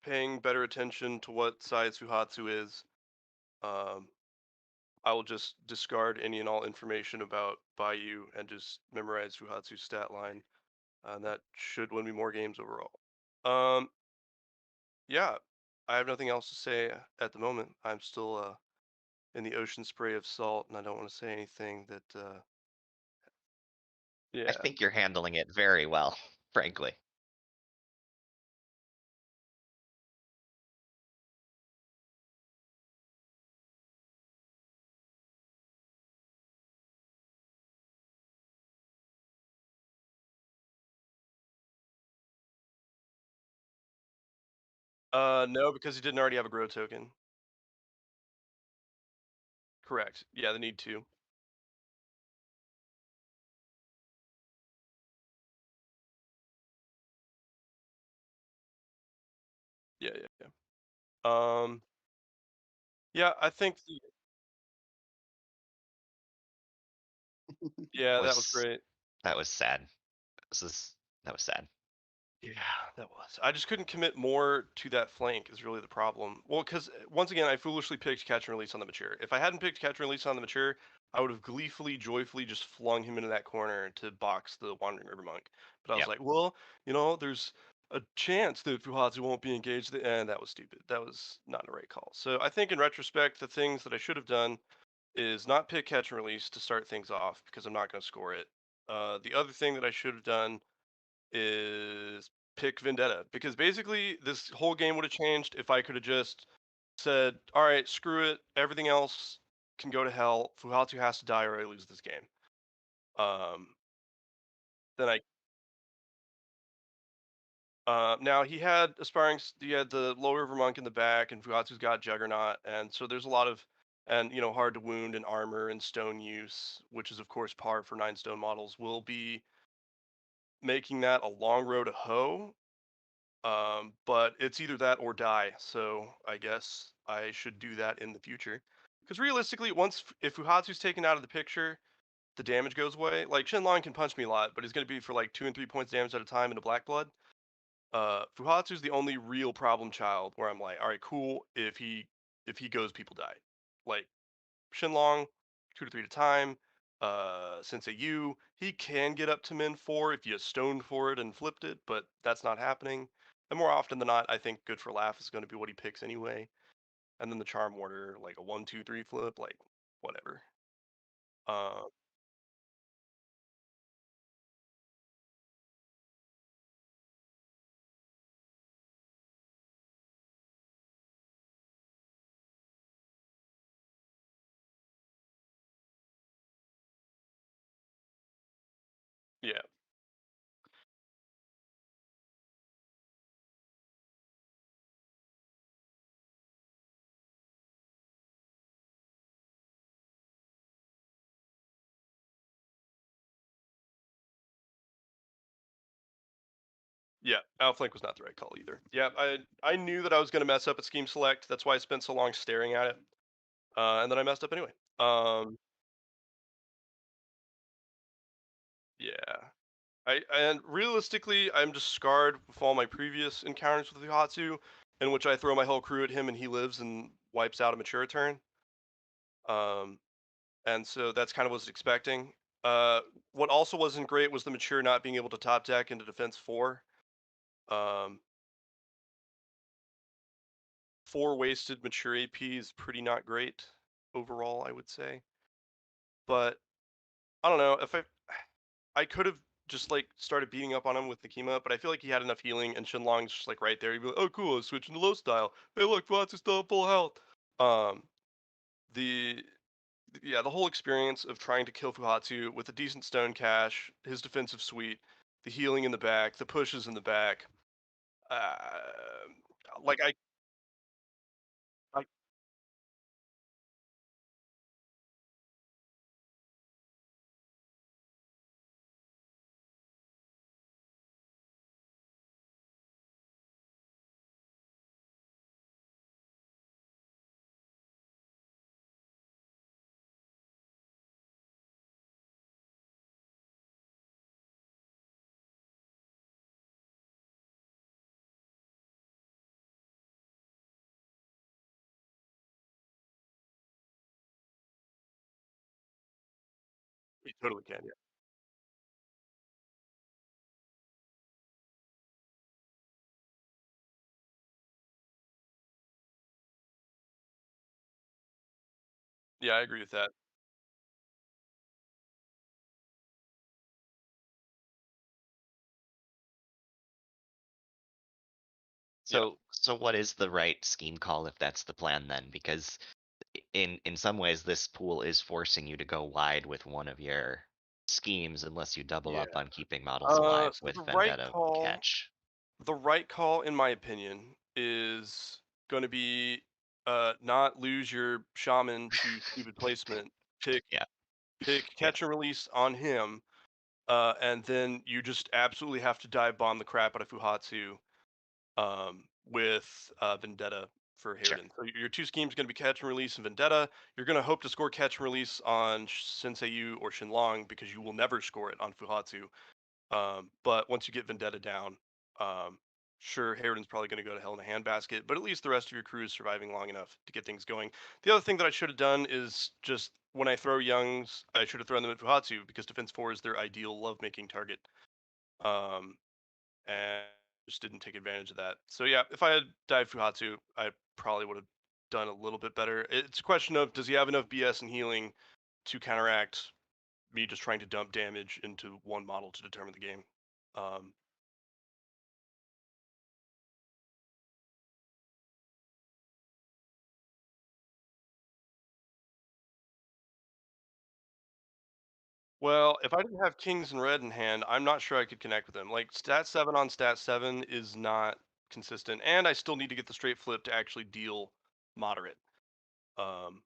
paying better attention to what side Suhatsu is. Um, I will just discard any and all information about Bayou and just memorize Fuhatsu's stat line. And that should win me more games overall. Um, yeah, I have nothing else to say at the moment. I'm still in the ocean spray of salt, and I don't want to say anything that I yeah. think you're handling it very well, frankly. No, because he didn't already have a grow token. Correct. Yeah, they need two. Yeah, yeah, yeah. Yeah, I think yeah, that was Was great. that was sad. This is that was sad. Yeah, that was. I just couldn't commit more to that flank is really the problem. Well, because once again, I foolishly picked catch and release on the mature. If I hadn't picked catch and release on the mature, I would have gleefully, joyfully just flung him into that corner to box the Wandering River Monk. But I was Yep. like, well, there's a chance that Fuhatsu won't be engaged, and that was stupid. That was not the right call. So I think in retrospect, the things that I should have done is not pick catch and release to start things off because I'm not going to score it. The other thing that I should have done is pick Vendetta because basically this whole game would have changed if I could have just said, "All right, screw it. Everything else can go to hell. Fuhatsu has to die or I lose this game." Um, then I now he had he had the Low River Monk in the back, and Fuhatsu's got Juggernaut, and so there's a lot of and hard to wound and armor and stone use, which is of course par for 9 stone models, will be making that a long road to hoe. But it's either that or die. So I guess I should do that in the future. Because realistically, if Fuhatsu's taken out of the picture, the damage goes away. Like Shenlong can punch me a lot, but he's going to be for like 2 and 3 points damage at a time into Black Blood. Fuhatsu's the only real problem child where I'm like, all right, cool. If he goes, people die. Like Shenlong, 2 to 3 at a time. Sensei Yu, he can get up to min 4 if you stoned for it and flipped it, but that's not happening. And more often than not, I think good for laugh is going to be what he picks anyway. And then the Charm Warder, like a 1, 2, 3 flip, like whatever. Uh, yeah, yeah. Outflank was not the right call either. Yeah, I knew that I was going to mess up at scheme select. That's why I spent so long staring at it. And then I messed up anyway. Yeah. And realistically, I'm just scarred with all my previous encounters with Yuhatsu, in which I throw my whole crew at him and he lives and wipes out a mature turn. Um, and so that's kind of what I was expecting. What also wasn't great was the mature not being able to top deck into defense 4. Um, 4 wasted mature AP is pretty not great overall, I would say. But I don't know if I could have just like started beating up on him with Nekima, but I feel like he had enough healing, and Shenlong's just like right there. He'd be like, "Oh, cool, I'm switching to low style. Hey, look, Watts still at full health." Um, the yeah, the whole experience of trying to kill Fuhatsu with a decent stone cache, his defensive suite, the healing in the back, the pushes in the back, uh, like I You totally can, yeah. Yeah, I agree with that. Yeah. So what is the right scheme call if that's the plan then? Because in some ways this pool is forcing you to go wide with one of your schemes unless you double Yeah. up on keeping models alive So with Vendetta catch. the right call, in my opinion, is going to be not lose your shaman to stupid placement. Pick Yeah. pick Yeah. catch and release on him, and then you just absolutely have to dive bomb the crap out of Fuhatsu with Vendetta for Sure. Harridan. So your two schemes are going to be catch and release and Vendetta. You're going to hope to score catch and release on Senseiyu or Shenlong because you will never score it on Fuhatsu. But once you get Vendetta down, um, sure, Harridan's probably going to go to hell in a handbasket, but at least the rest of your crew is surviving long enough to get things going. The other thing that I should have done is just when I throw Youngs, I should have thrown them at Fuhatsu because Defense 4 is their ideal love-making target. And just didn't take advantage of that. So yeah, if I had died Fuhatsu, I probably would have done a little bit better. It's a question of does he have enough BS and healing to counteract me just trying to dump damage into one model to determine the game. Um, well, if I didn't have kings and red in hand, I'm not sure I could connect with them. Like stat 7 on stat 7 is not consistent, and I still need to get the straight flip to actually deal moderate. Um,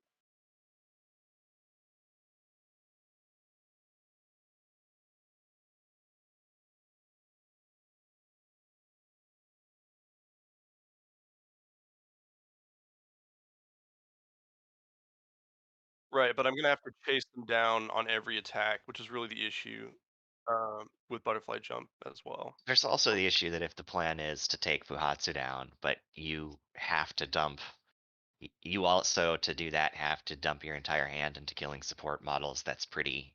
right, but I'm gonna have to chase them down on every attack, which is really the issue with butterfly jump as well. There's also the issue that if the plan is to take Fuhatsu down, but you have to dump you also to do that have to dump your entire hand into killing support models. That's pretty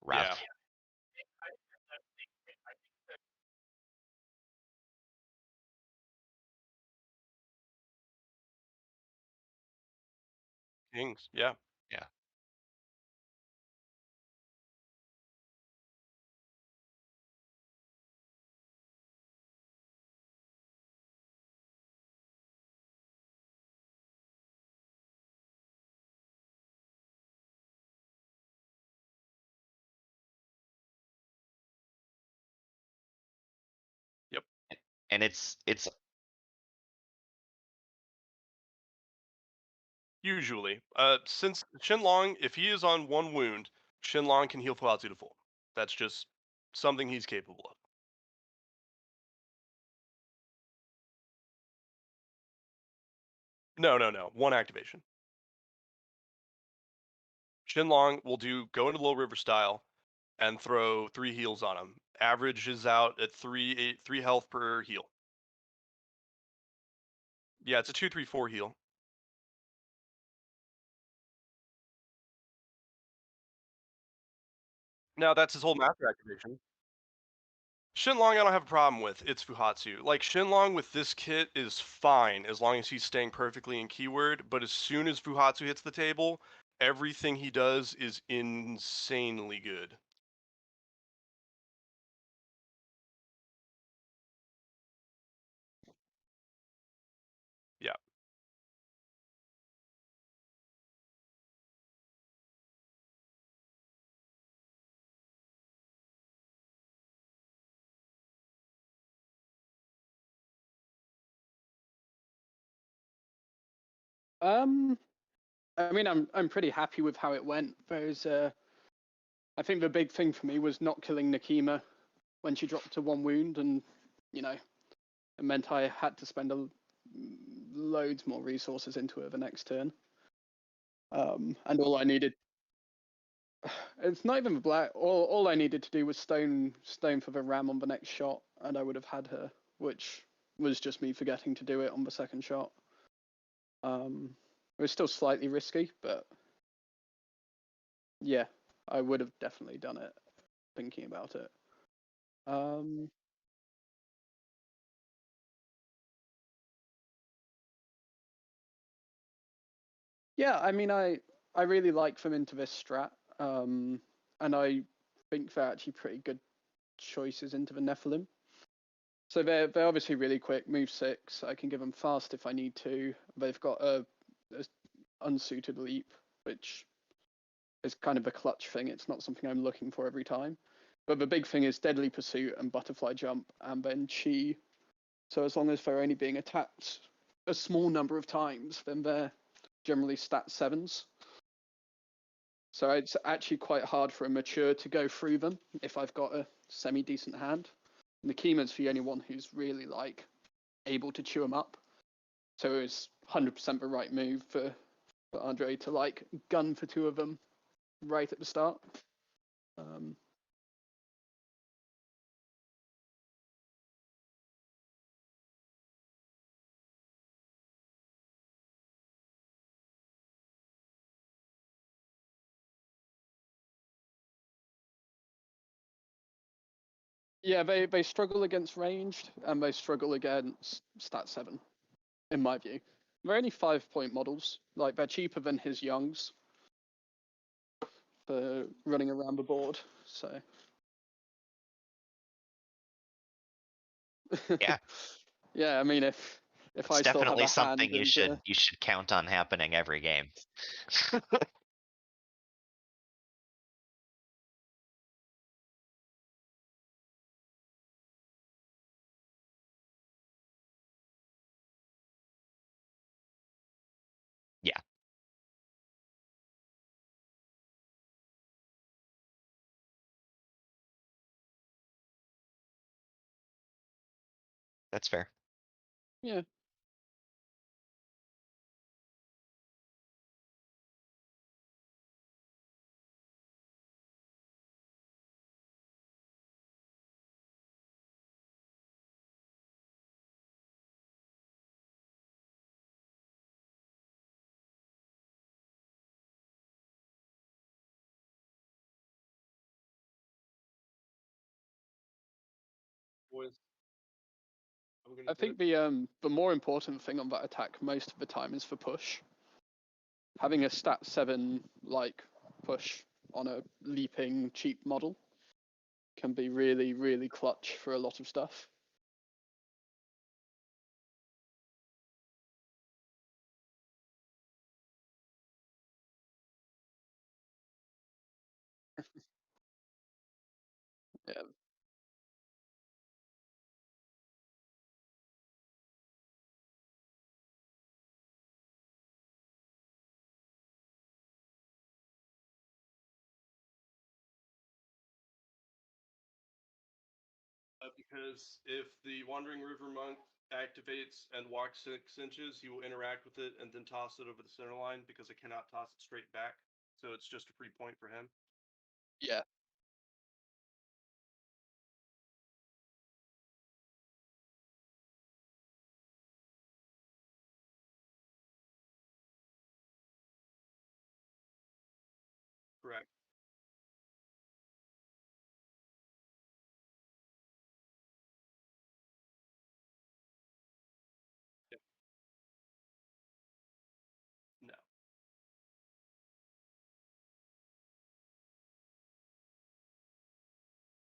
Yeah, rough. kings. Yeah. Yeah. Yep. And it's Usually, since Shenlong, if he is on one wound, Shenlong can heal Fuatsu to full. That's just something he's capable of. No, no, no. One activation. Shenlong will do go into low river style and throw 3 heals on him. Average is out at 3 health per heal. Yeah, it's a 2-3-4 heal. Now that's his whole master activation. Shenlong I don't have a problem with. It's Fuhatsu. Like Shenlong with this kit is fine as long as he's staying perfectly in keyword, but as soon as Fuhatsu hits the table, everything he does is insanely good. Yeah. Um, I mean, I'm pretty happy with how it went. I think the big thing for me was not killing Nekima when she dropped to one wound, and you know, it meant I had to spend loads more resources into her the next turn. And all I needed, it's not even the black. All I needed to do was stone for the ram on the next shot, and I would have had her, which was just me forgetting to do it on the second shot. It was still slightly risky, but yeah. I would have definitely done it, thinking about it. Yeah, I mean, I really like them into this strat, and I think they're actually pretty good choices into the Nephilim. So they're obviously really quick, move 6. I can give them fast if I need to. They've got a unsuited leap, which is kind of a clutch thing. It's not something I'm looking for every time. But the big thing is deadly pursuit and butterfly jump, and then chi. So as long as they're only being attacked a small number of times, then they're generally stat 7s. So it's actually quite hard for a mature to go through them if I've got a semi-decent hand. Nekima's the only one who's really like able to chew them up. So it's 100% the right move for Andre to like gun for 2 of them right at the start. Yeah, they struggle against ranged and they struggle against stat 7, in my view. They're only 5-point models. Like they're cheaper than his youngs for running around the board. So Yeah. Yeah, I mean if It's I still have definitely a hand something you should count on happening every game. Yeah. That's fair. Yeah. Boys, I think the more important thing on that attack most of the time is for push. Having a stat 7 like push on a leaping cheap model can be really, really clutch for a lot of stuff. Yeah. Because if the Wandering River Monk activates and walks 6 inches, he will interact with it and then toss it over the center line because I cannot toss it straight back. So it's just a free point for him. Yeah. Correct. Yep. No.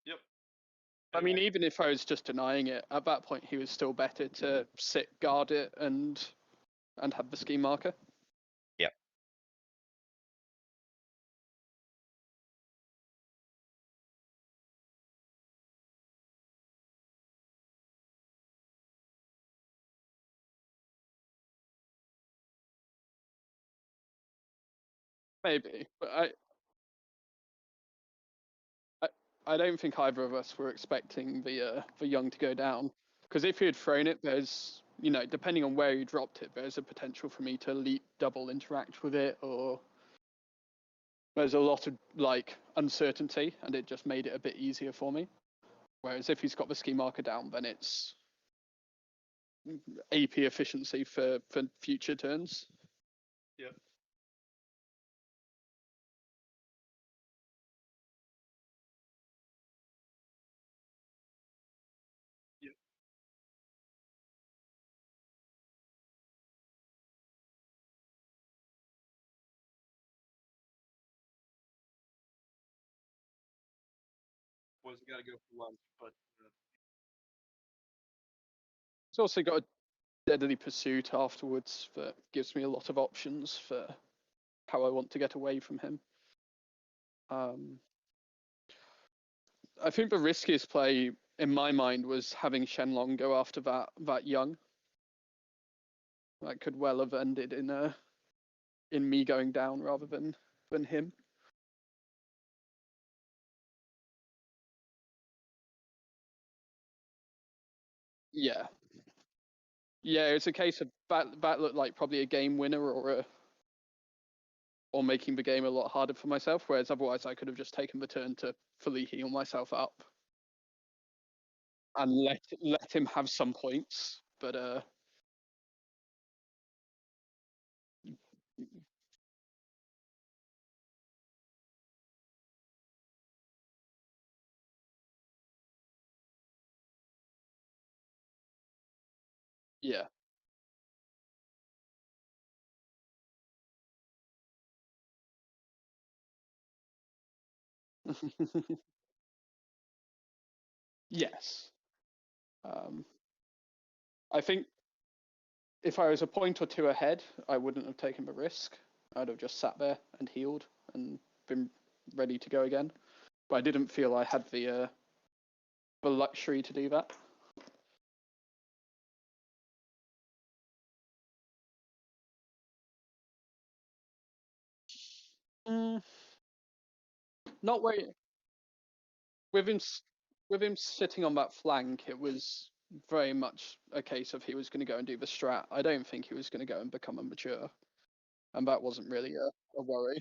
Yep. I mean, even if I was just denying it, at that point he was still better to sit, guard it, and have the scheme marker. Yep. Maybe, but I don't think either of us were expecting the young to go down. Because if he had thrown it, there's, you know, depending on where he dropped it, there's a potential for me to leap double interact with it, or there's a lot of like uncertainty, and it just made it a bit easier for me. Whereas if he's got the ski marker down, then it's AP efficiency for future turns. Yep. boys, we gotta go for lunch, but He's also got a deadly pursuit afterwards that gives me a lot of options for how I want to get away from him. I think the riskiest play in my mind was having Shenlong go after that young. That could well have ended in me going down rather than him. Yeah. Yeah, it's a case of that looked like probably a game winner or making the game a lot harder for myself, whereas otherwise I could have just taken the turn to fully heal myself up and let him have some points. But yeah. Yes. I think if I was a point or two ahead, I wouldn't have taken the risk. I'd have just sat there and healed and been ready to go again. But I didn't feel I had the luxury to do that. Mm, not where with him with him sitting on that flank. It was very much a case of he was going to go and do the strat. I don't think he was going to go and become a mature, and that wasn't really a worry.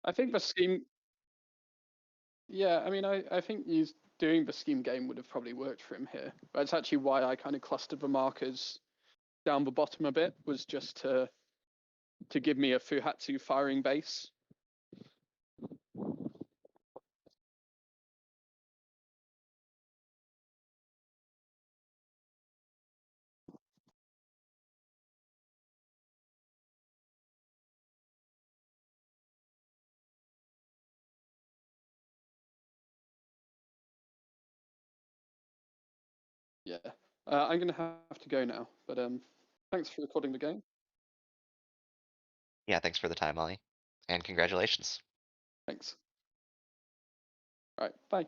I think the scheme. Yeah, I mean, I think he's doing the scheme game would have probably worked for him here. That's actually why I kind of clustered the markers down the bottom a bit, was just to give me a Fuhatsu firing base. Yeah. I'm gonna have to go now, but thanks for recording the game. Yeah, thanks for the time, Ollie, and congratulations. Thanks. All right, bye.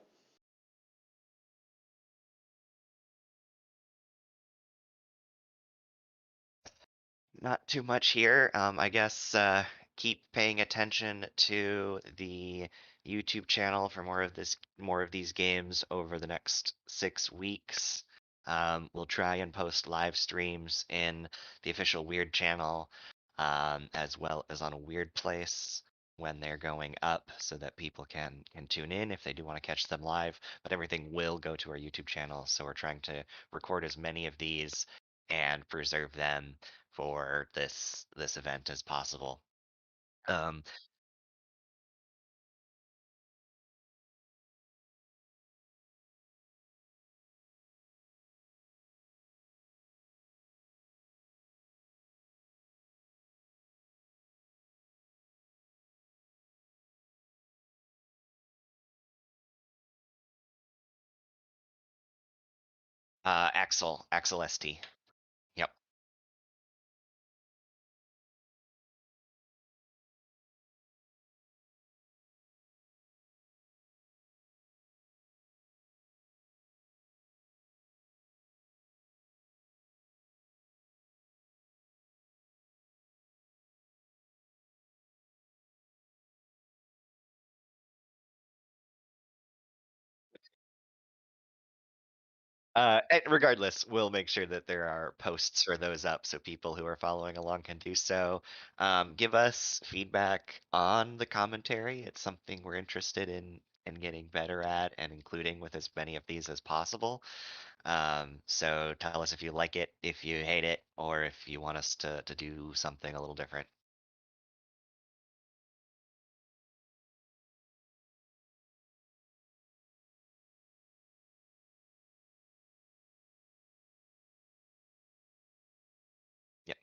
Not too much here. I guess keep paying attention to the YouTube channel for more of these games over the next 6 weeks. We'll try and post live streams in the official Weird channel, as well as on a Weird Place when they're going up, so that people can tune in if they do want to catch them live. But everything will go to our YouTube channel, so we're trying to record as many of these and preserve them for this event as possible. Um, Axel ST. Yep. And regardless, we'll make sure that there are posts for those up so people who are following along can do so. Give us feedback on the commentary. It's something we're interested in getting better at and including with as many of these as possible. So tell us if you like it, if you hate it, or if you want us to do something a little different. Yep.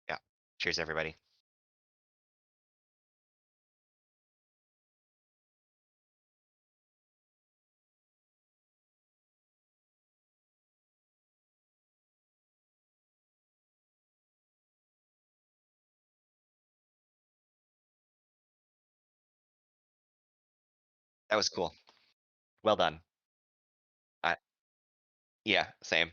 Yeah. Cheers, everybody. That was cool. Well done. Yeah, same.